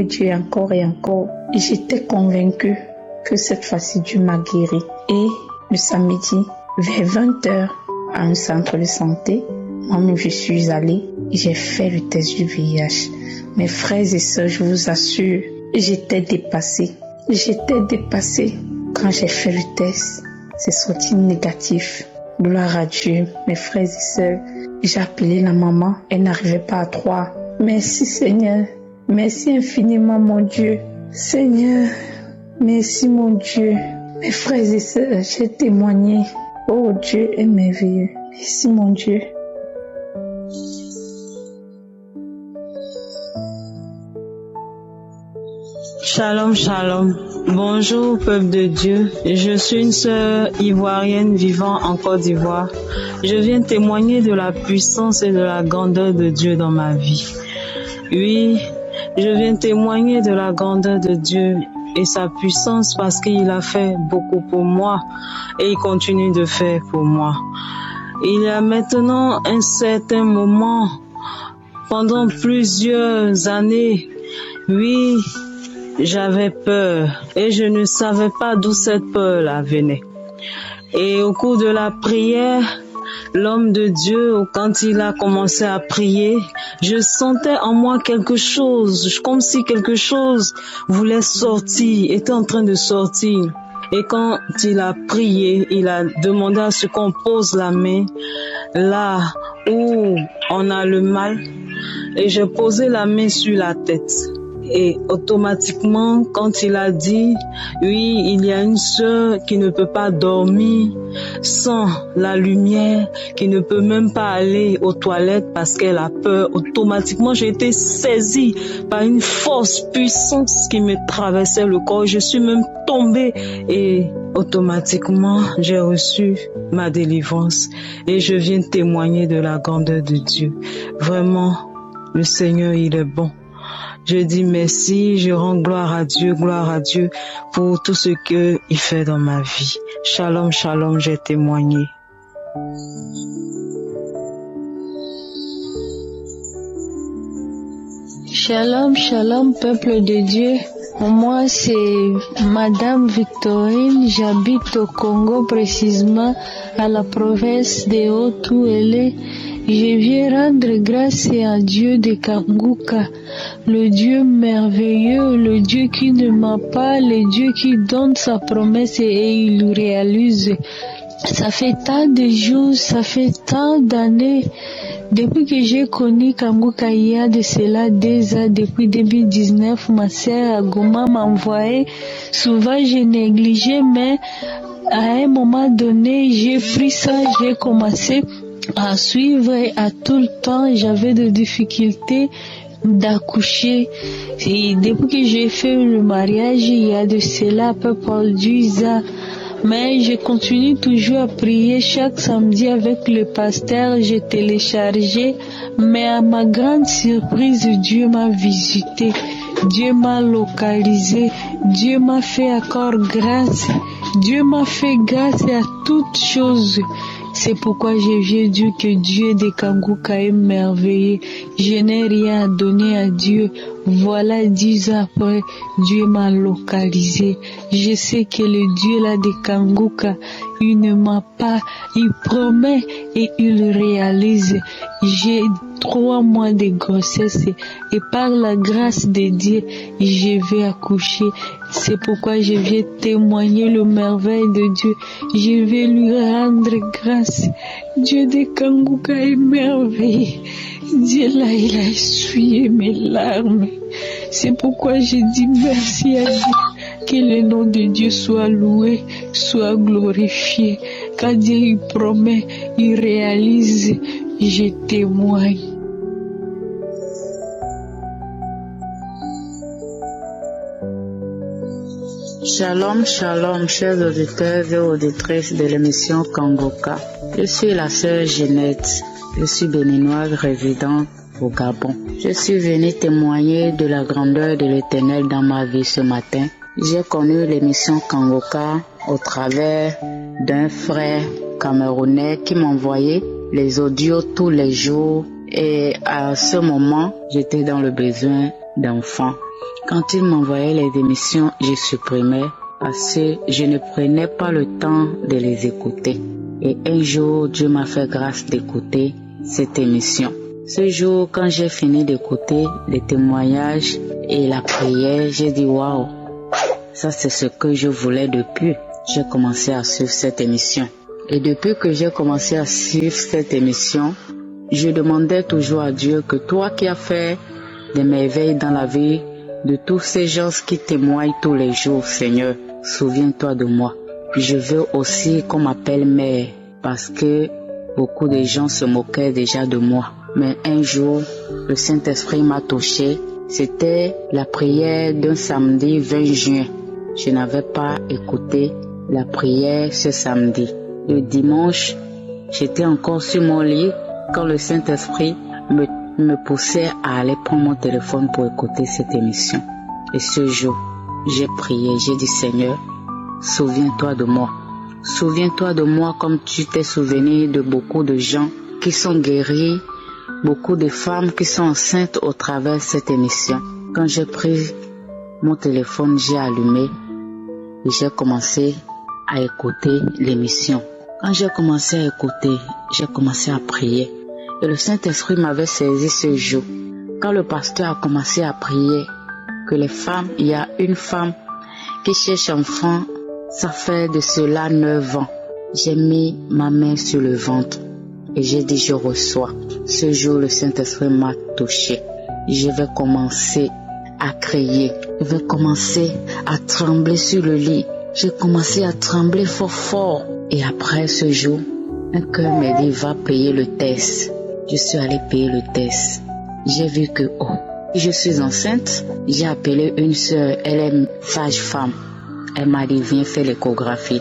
Dieu encore et encore. Et j'étais convaincue que cette fois-ci, Dieu m'a guéri. Et le samedi, vers 20h, à un centre de santé, moi-même, je suis allée et j'ai fait le test du VIH. Mes frères et sœurs, je vous assure, j'étais dépassée. Quand j'ai fait le test, c'est sorti négatif. Gloire à Dieu, mes frères et sœurs. J'ai appelé la maman, elle n'arrivait pas à croire. Merci Seigneur, merci infiniment mon Dieu. Seigneur, merci mon Dieu. Mes frères et sœurs, j'ai témoigné. Oh Dieu est merveilleux. Merci mon Dieu. Shalom, shalom. Bonjour, peuple de Dieu. Je suis une sœur ivoirienne vivant en Côte d'Ivoire. Je viens témoigner de la puissance et de la grandeur de Dieu dans ma vie. Oui, je viens témoigner de la grandeur de Dieu et sa puissance parce qu'il a fait beaucoup pour moi et il continue de faire pour moi. Il y a maintenant un certain moment, pendant plusieurs années, oui, j'avais peur et je ne savais pas d'où cette peur-là venait. Et au cours de la prière, l'homme de Dieu, quand il a commencé à prier, je sentais en moi quelque chose, comme si quelque chose voulait sortir, était en train de sortir. Et quand il a prié, il a demandé à ce qu'on pose la main là où on a le mal. Et j'ai posé la main sur la tête. Et automatiquement, quand il a dit, oui, il y a une sœur qui ne peut pas dormir sans la lumière, qui ne peut même pas aller aux toilettes parce qu'elle a peur, automatiquement, j'ai été saisie par une force puissante qui me traversait le corps. Je suis même tombée et automatiquement, j'ai reçu ma délivrance. Et je viens témoigner de la grandeur de Dieu. Vraiment, le Seigneur, il est bon. Je dis merci, je rends gloire à Dieu pour tout ce qu'il fait dans ma vie. Shalom, shalom, j'ai témoigné. Shalom, shalom, peuple de Dieu. Moi, c'est Madame Victorine. J'habite au Congo, précisément à la province de Haut-Ouélé. Je viens rendre grâce à Dieu de Kangoka, le Dieu merveilleux, le Dieu qui ne ment pas, le Dieu qui donne sa promesse et il réalise. Ça fait tant de jours, ça fait tant d'années. Depuis que j'ai connu Kangoka, il y a de cela 2 ans, depuis 2019, ma sœur Agoma m'a envoyé. Souvent, j'ai négligé, mais À un moment donné, j'ai pris ça, j'ai commencé à suivre et à tout le temps, j'avais des difficultés d'accoucher. Et depuis que j'ai fait le mariage, il y a de cela à peu près 10 ans. Mais je continue toujours à prier chaque samedi avec le pasteur, j'ai téléchargé. Mais à ma grande surprise, Dieu m'a visité, Dieu m'a localisé, Dieu m'a fait encore grâce, Dieu m'a fait grâce à toutes choses. C'est pourquoi je viens dire que Dieu de Kanguka est merveilleux. Je n'ai rien à donner à Dieu. Voilà 10 ans après, Dieu m'a localisé. Je sais que le Dieu là de Kanguka, il ne m'a pas, il promet et il réalise. J'ai 3 mois de grossesse et par la grâce de Dieu, je vais accoucher. C'est pourquoi je viens témoigner le merveille de Dieu. Je vais lui rendre grâce. Dieu de Kanguka est merveilleux. Dieu là, il a essuyé mes larmes. C'est pourquoi je dis merci à Dieu. Que le nom de Dieu soit loué, soit glorifié. Quand Dieu il promet, il réalise. Je témoigne. Shalom, shalom, chers auditeurs et auditrices de l'émission Kanguka. Je suis la sœur Jeannette. Je suis béninoise résidente au Gabon. Je suis venue témoigner de la grandeur de l'Éternel dans ma vie ce matin. J'ai connu l'émission Kanguka au travers d'un frère camerounais qui m'envoyait les audios tous les jours. Et à ce moment, j'étais dans le besoin d'enfants. Quand il m'envoyait les émissions, je supprimais parce que je ne prenais pas le temps de les écouter. Et un jour, Dieu m'a fait grâce d'écouter cette émission. Ce jour, quand j'ai fini d'écouter les témoignages et la prière, j'ai dit waouh, ça c'est ce que je voulais depuis. J'ai commencé à suivre cette émission. Et depuis que j'ai commencé à suivre cette émission, je demandais toujours à Dieu que toi qui as fait des merveilles dans la vie de tous ces gens qui témoignent tous les jours, Seigneur, souviens-toi de moi. Je veux aussi qu'on m'appelle mère parce que beaucoup de gens se moquaient déjà de moi. Mais un jour, le Saint-Esprit m'a touché. C'était la prière d'un samedi 20 juin. Je n'avais pas écouté la prière ce samedi. Le dimanche, j'étais encore sur mon lit quand le Saint-Esprit me poussait à aller prendre mon téléphone pour écouter cette émission. Et ce jour, j'ai prié, j'ai dit Seigneur, souviens-toi de moi. Souviens-toi de moi comme tu t'es souvenu de beaucoup de gens qui sont guéris, beaucoup de femmes qui sont enceintes au travers de cette émission. Quand j'ai pris mon téléphone, j'ai allumé et j'ai commencé à écouter l'émission. Quand j'ai commencé à écouter, j'ai commencé à prier. Et le Saint-Esprit m'avait saisi ce jour. Quand le pasteur a commencé à prier, que les femmes, il y a une femme qui cherche enfant, ça fait de cela 9 ans. J'ai mis ma main sur le ventre et j'ai dit je reçois. Ce jour, le Saint-Esprit m'a touché. Je vais commencer à crier. Je vais commencer à trembler sur le lit. J'ai commencé à trembler fort fort. Et après ce jour, un cœur m'a dit va payer le test. Je suis allée payer le test. J'ai vu que je suis enceinte. J'ai appelé une sœur, elle est sage-femme. Elle m'a dit viens faire l'échographie.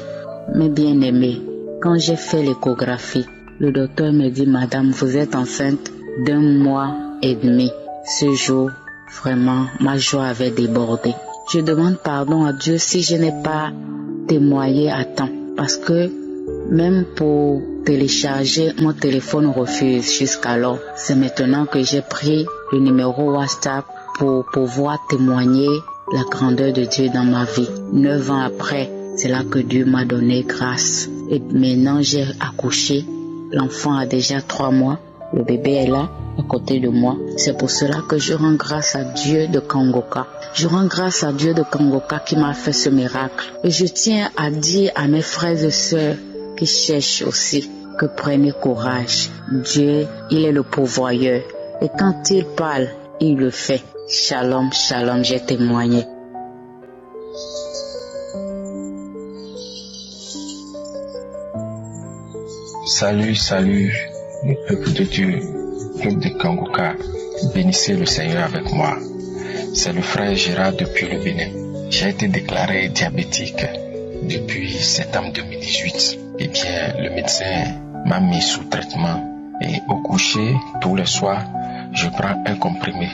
Mais bien aimée, quand j'ai fait l'échographie, le docteur me dit madame vous êtes enceinte d'1 mois et demi. Ce jour, vraiment, ma joie avait débordé. Je demande pardon à Dieu si je n'ai pas témoigné à temps. Parce que même pour télécharger, mon téléphone refuse jusqu'alors. C'est maintenant que j'ai pris le numéro WhatsApp pour pouvoir témoigner la grandeur de Dieu dans ma vie. 9 ans après, c'est là que Dieu m'a donné grâce. Et maintenant, j'ai accouché. L'enfant a déjà 3 mois. Le bébé est là, à côté de moi. C'est pour cela que je rends grâce à Dieu de Kanguka. Je rends grâce à Dieu de Kanguka qui m'a fait ce miracle. Et je tiens à dire à mes frères et sœurs qui cherchent aussi que prenez courage. Dieu, il est le pourvoyeur. Et quand il parle, il le fait. Shalom, shalom, j'ai témoigné. Salut, le peuple de Dieu, peuple de Kangoka, bénissez le Seigneur avec moi. C'est le frère Gérard depuis le Bénin. J'ai été déclaré diabétique depuis septembre 2018. Eh bien, le médecin m'a mis sous traitement et au coucher, tous les soirs, je prends un comprimé.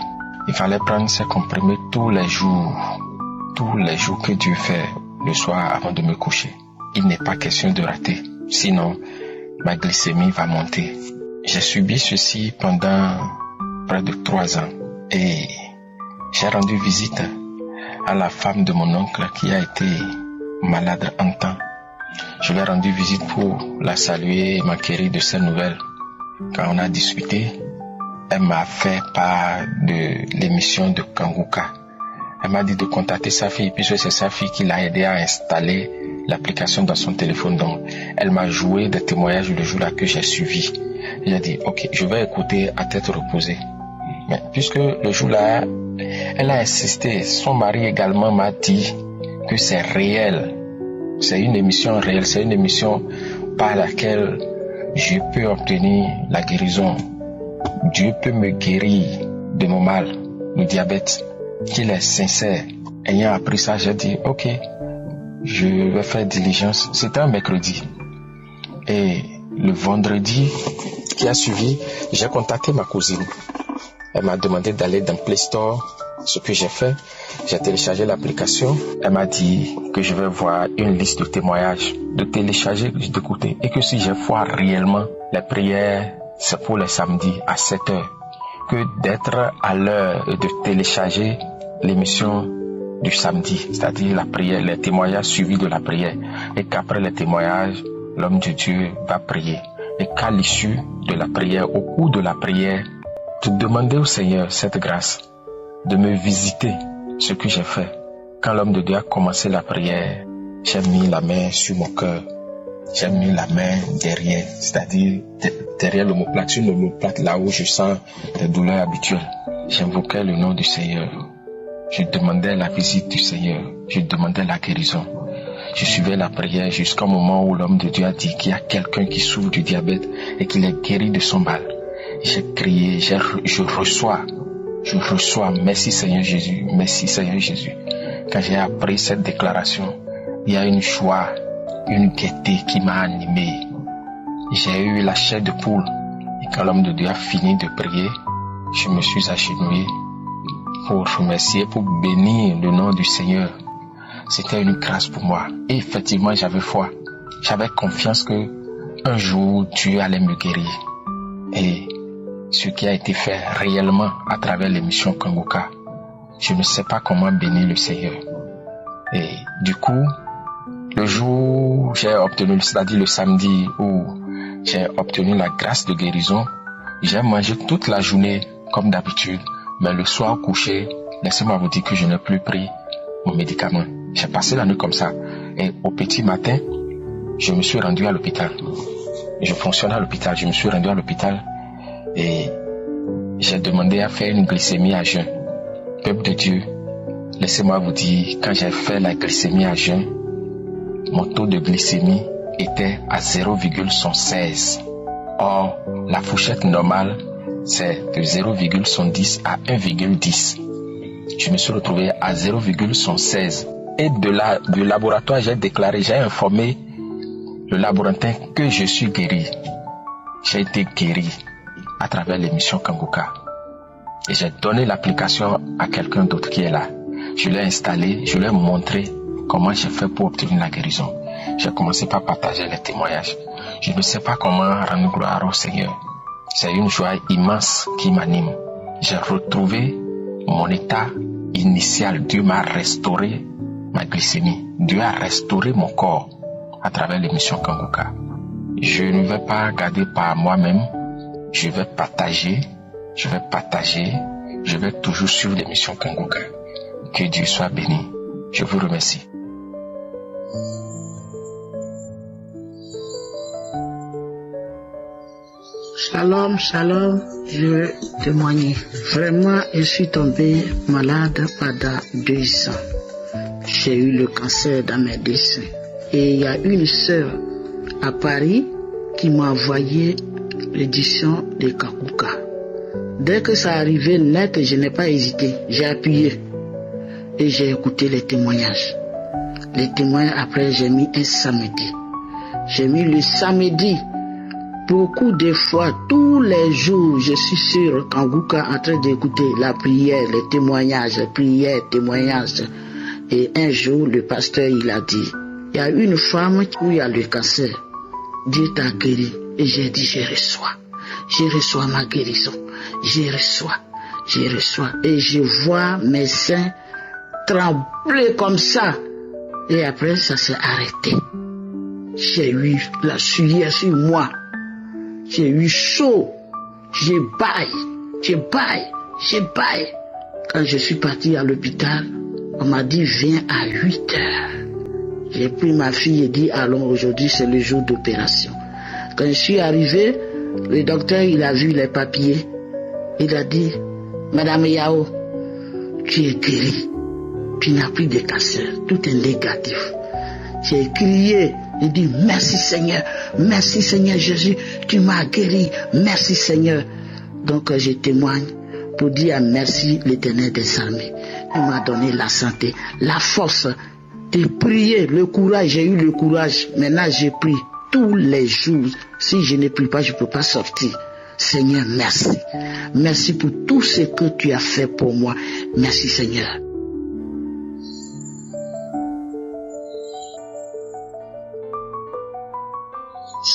Il fallait prendre ce comprimé tous les jours que Dieu fait le soir avant de me coucher. Il n'est pas question de rater, sinon ma glycémie va monter. J'ai subi ceci pendant près de 3 ans et j'ai rendu visite à la femme de mon oncle qui a été malade un temps. Je lui ai rendu visite pour la saluer et m'acquérir de ses nouvelles. Quand on a discuté, elle m'a fait part de l'émission de Kangoka. Elle m'a dit de contacter sa fille puisque c'est sa fille qui l'a aidé à installer l'application dans son téléphone. Donc, elle m'a joué des témoignages le jour-là que j'ai suivi. J'ai dit, ok, je vais écouter à tête reposée. Mais puisque le jour-là, elle a insisté, son mari également m'a dit que c'est réel. C'est une émission réelle, c'est une émission par laquelle je peux obtenir la guérison. Dieu peut me guérir de mon mal, le diabète, qu'il est sincère. Ayant appris ça, j'ai dit, ok, je vais faire diligence. C'était un mercredi. Et le vendredi qui a suivi, j'ai contacté ma cousine. Elle m'a demandé d'aller dans Play Store. Ce que j'ai fait, j'ai téléchargé l'application. Elle m'a dit que je vais voir une liste de témoignages, de télécharger, d'écouter. Et que si je vois réellement les prières, c'est pour les samedis à 7h. Que d'être à l'heure et de télécharger l'émission du samedi, c'est-à-dire la prière, les témoignages suivis de la prière. Et qu'après les témoignages, l'homme de Dieu va prier. Et qu'à l'issue de la prière, au cours de la prière, de demander au Seigneur cette grâce de me visiter, ce que j'ai fait. Quand l'homme de Dieu a commencé la prière, j'ai mis la main sur mon cœur. J'ai mis la main derrière, c'est-à-dire derrière l'omoplate, sur l'omoplate, là où je sens des douleurs habituelles. J'invoquais le nom du Seigneur. Je demandais la visite du Seigneur. Je demandais la guérison. Je suivais la prière jusqu'au moment où l'homme de Dieu a dit qu'il y a quelqu'un qui souffre du diabète et qu'il est guéri de son mal. J'ai crié, je reçois, merci Seigneur Jésus, merci Seigneur Jésus. Quand j'ai appris cette déclaration, il y a une joie, une gaieté qui m'a animé. J'ai eu la chair de poule. Et quand l'homme de Dieu a fini de prier, je me suis agenouillé pour remercier, pour bénir le nom du Seigneur. C'était une grâce pour moi. Et effectivement, j'avais foi. J'avais confiance que un jour, Dieu allait me guérir. Et ce qui a été fait réellement à travers l'émission Kangoka, je ne sais pas comment bénir le Seigneur. Et du coup, le jour où j'ai obtenu, c'est-à-dire le samedi où j'ai obtenu la grâce de guérison, j'ai mangé toute la journée comme d'habitude. Mais le soir au coucher, laissez-moi vous dire que je n'ai plus pris mon médicament. J'ai passé la nuit comme ça. Et au petit matin, je me suis rendu à l'hôpital. Je fonctionnais à l'hôpital. Je me suis rendu à l'hôpital et j'ai demandé à faire une glycémie à jeun. Peuple de Dieu, laissez-moi vous dire, quand j'ai fait la glycémie à jeun, mon taux de glycémie était à 0,116. Or, la fourchette normale, c'est de 0,110 à 1,10. Je me suis retrouvé à 0,116. Et du laboratoire, j'ai informé le laborantin que je suis guéri. J'ai été guéri à travers l'émission Kangoka. Et j'ai donné l'application à quelqu'un d'autre qui est là. Je l'ai installé, je lui ai montré comment j'ai fait pour obtenir la guérison. J'ai commencé par partager les témoignages. Je ne sais pas comment rendre gloire au Seigneur. C'est une joie immense qui m'anime. J'ai retrouvé mon état initial. Dieu m'a restauré ma glycémie. Dieu a restauré mon corps à travers l'émission Kangoka. Je ne vais pas garder par moi-même. Je vais partager. Je vais toujours suivre l'émission Kangoka. Que Dieu soit béni. Je vous remercie. Shalom, shalom, je veux témoigner. Vraiment, je suis tombé malade pendant 2 ans. J'ai eu le cancer dans mes deux seins. Et il y a une sœur à Paris qui m'a envoyé l'édition de Kanguka. Dès que ça arrivait net, je n'ai pas hésité. J'ai appuyé et j'ai écouté les témoignages. Les témoignages, après, j'ai mis un samedi. J'ai mis le samedi. Beaucoup de fois, tous les jours, je suis sur Kanguka en train d'écouter la prière, les témoignages, prière, témoignages. Et un jour, le pasteur, il a dit, il y a une femme où il y a le cancer. Dieu t'a guéri. Et j'ai dit, je reçois ma guérison. Je reçois. Et je vois mes seins trembler comme ça. Et après, ça s'est arrêté. J'ai eu la sueur sur moi. J'ai eu chaud. J'ai baillé. Quand je suis parti à l'hôpital, on m'a dit, viens à 8 heures. J'ai pris ma fille et dit, allons, aujourd'hui, c'est le jour d'opération. Quand je suis arrivé, le docteur, il a vu les papiers. Il a dit, Madame Yao, tu es guérie. Tu n'as plus de cancer. Tout est négatif. J'ai crié. Il dit, merci Seigneur Jésus, tu m'as guéri. Merci Seigneur. Donc je témoigne pour dire merci l'Éternel des armées. Il m'a donné la santé, la force de prier, le courage. J'ai eu le courage. Maintenant j'ai prie tous les jours. Si je ne prie pas, je ne peux pas sortir. Seigneur, merci. Merci pour tout ce que tu as fait pour moi. Merci Seigneur.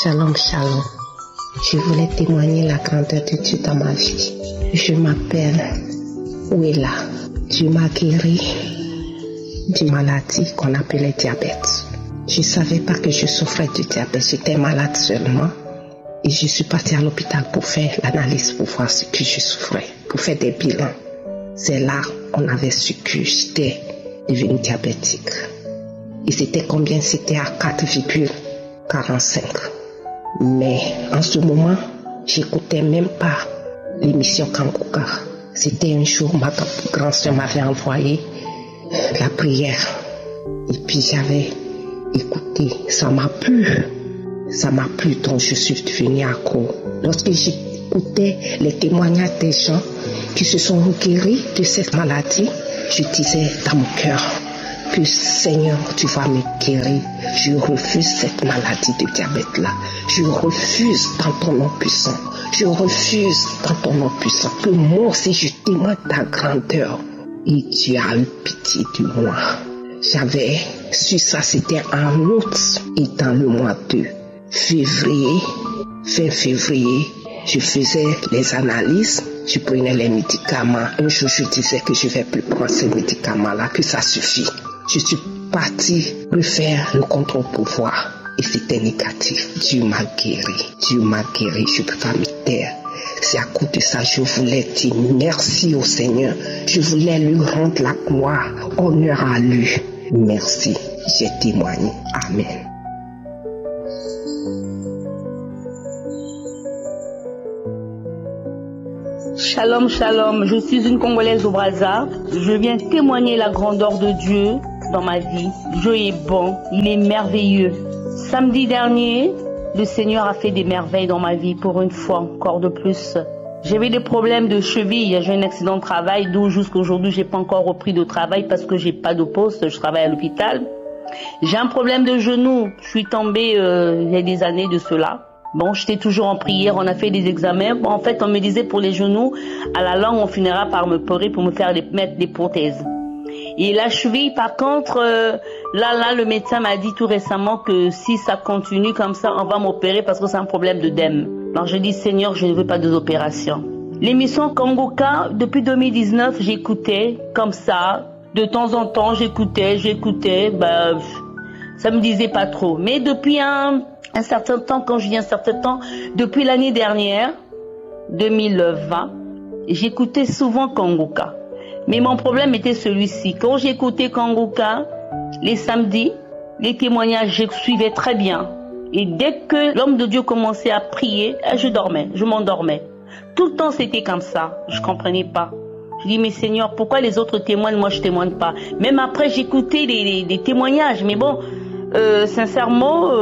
Shalom, shalom. Je voulais témoigner la grandeur de Dieu dans ma vie. Je m'appelle Ouela. Dieu m'a guéri d'une maladie qu'on appelait diabète. Je ne savais pas que je souffrais de diabète. J'étais malade seulement. Et je suis partie à l'hôpital pour faire l'analyse, pour voir ce que je souffrais, pour faire des bilans. C'est là qu'on avait su que j'étais devenue diabétique. Et c'était combien? C'était à 4,45. Mais en ce moment, j'écoutais même pas l'émission Kanguka. C'était un jour, ma grande soeur m'avait envoyé la prière. Et puis j'avais écouté, ça m'a plu, donc je suis devenue accro. Lorsque j'écoutais les témoignages des gens qui se sont guéris de cette maladie, je disais dans mon cœur que Seigneur, tu vas me guérir. Je refuse cette maladie de diabète-là. Je refuse dans ton nom puissant. Je refuse dans ton nom puissant. Que moi aussi je témoigne ta grandeur. Et tu as eu pitié de moi. J'avais su ça, c'était en août. Et dans le mois de février, fin février, je faisais les analyses. Je prenais les médicaments. Un jour, je disais que je ne vais plus prendre ces médicaments-là, que ça suffit. Je suis partie refaire le contrôle pour voir. Et c'était négatif. Dieu m'a guéri. Je ne peux pas me taire. C'est à cause de ça, je voulais dire merci au Seigneur. Je voulais lui rendre la gloire, honneur à lui. Merci. J'ai témoigné. Amen. Shalom, shalom. Je suis une Congolaise au Brazza. Je viens témoigner la grandeur de Dieu dans ma vie. Dieu est bon. Il est merveilleux. Samedi dernier, le Seigneur a fait des merveilles dans ma vie pour une fois, encore de plus. J'avais des problèmes de cheville. J'ai eu un accident de travail, d'où jusqu'à aujourd'hui, j'ai pas encore repris de travail parce que j'ai pas de poste. Je travaille à l'hôpital. J'ai un problème de genou. Je suis tombée il y a des années de cela. Bon, j'étais toujours en prière, on a fait des examens. Bon, en fait, on me disait pour les genoux, à la langue, on finira par me pleurer pour me faire mettre des prothèses. Et la cheville, par contre, là, le médecin m'a dit tout récemment que si ça continue comme ça, on va m'opérer parce que c'est un problème d'œdème. Alors, je dis, Seigneur, je ne veux pas d'opération. L'émission Kanguka, depuis 2019, j'écoutais comme ça. De temps en temps, j'écoutais. Ça me disait pas trop. Mais depuis un certain temps, quand je dis un certain temps, depuis l'année dernière, 2020, j'écoutais souvent Kanguka. Mais mon problème était celui-ci. Quand j'écoutais Kanguka, les samedis, les témoignages, je suivais très bien. Et dès que l'homme de Dieu commençait à prier, je m'endormais. Tout le temps, c'était comme ça. Je comprenais pas. Je dis, mais Seigneur, pourquoi les autres témoignent, moi je témoigne pas? Même après, j'écoutais des témoignages. Mais bon, sincèrement,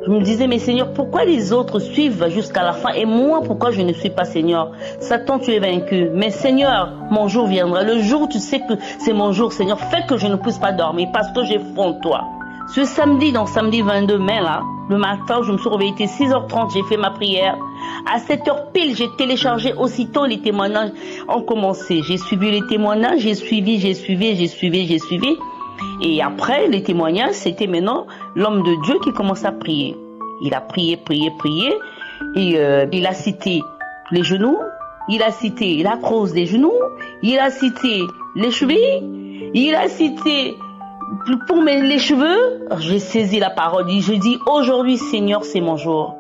Je me disais, mais Seigneur, pourquoi les autres suivent jusqu'à la fin et moi, pourquoi je ne suis pas, Seigneur? Satan, tu es vaincu. Mais Seigneur, mon jour viendra. Le jour où tu sais que c'est mon jour, Seigneur, fais que je ne puisse pas dormir parce que j'ai foi en toi. Ce samedi, donc samedi 22 mai, là, le matin, je me suis réveillée, il était 6h30, j'ai fait ma prière. À 7h pile, j'ai téléchargé aussitôt les témoignages ont commencé. J'ai suivi les témoignages, j'ai suivi. Et après, les témoignages, c'était maintenant l'homme de Dieu qui commence à prier. Il a prié. Et il a cité les genoux, il a cité la crosse des genoux, il a cité les chevilles, il a cité pour les cheveux. J'ai saisi la parole. Je dis, aujourd'hui, Seigneur, c'est mon jour.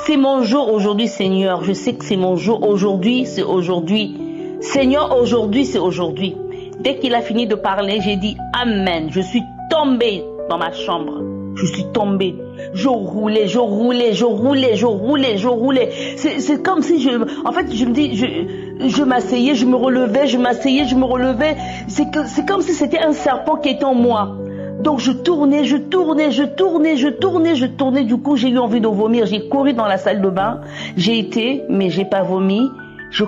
C'est mon jour aujourd'hui, Seigneur. Je sais que c'est mon jour. Aujourd'hui, c'est aujourd'hui. Seigneur, aujourd'hui, c'est aujourd'hui. Dès qu'il a fini de parler, j'ai dit Amen. Je suis tombée dans ma chambre. Je suis tombée. Je roulais. C'est comme si en fait, je me dis, je m'asseyais, je me relevais, je m'asseyais, je me relevais. C'est comme si c'était un serpent qui était en moi. Donc je tournais. Du coup, j'ai eu envie de vomir. J'ai couru dans la salle de bain. Mais j'ai pas vomi. J'ai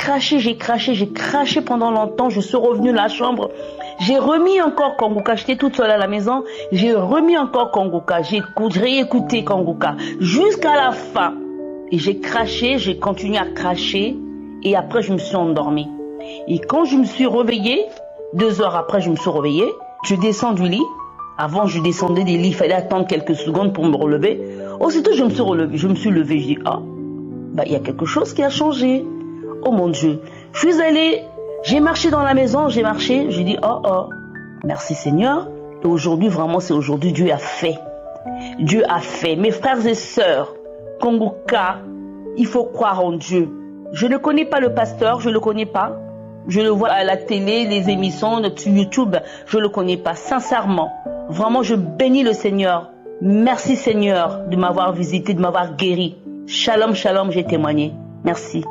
craché pendant longtemps. Je suis revenue à la chambre. J'ai remis encore Kongoka. J'étais toute seule à la maison. J'ai remis encore Kongoka. J'ai réécouté Kongoka jusqu'à la fin. Et j'ai craché, j'ai continué à cracher. Et après, je me suis endormie. Et quand je me suis réveillée, 2 heures après, je me suis réveillée. Je descends du lit. Avant, je descendais des lits. Il fallait attendre quelques secondes pour me relever. Aussitôt, je me suis levée. Je dis, il y a quelque chose qui a changé. Oh mon Dieu. Je suis allée, j'ai marché dans la maison, j'ai dit, merci Seigneur. Et aujourd'hui, vraiment, c'est aujourd'hui, Dieu a fait. Mes frères et sœurs, Kongoka, il faut croire en Dieu. Je ne connais pas le pasteur, je ne le connais pas. Je le vois à la télé, les émissions, sur YouTube, je ne le connais pas. Sincèrement, vraiment, je bénis le Seigneur. Merci Seigneur de m'avoir visité, de m'avoir guéri. Shalom, j'ai témoigné. Merci.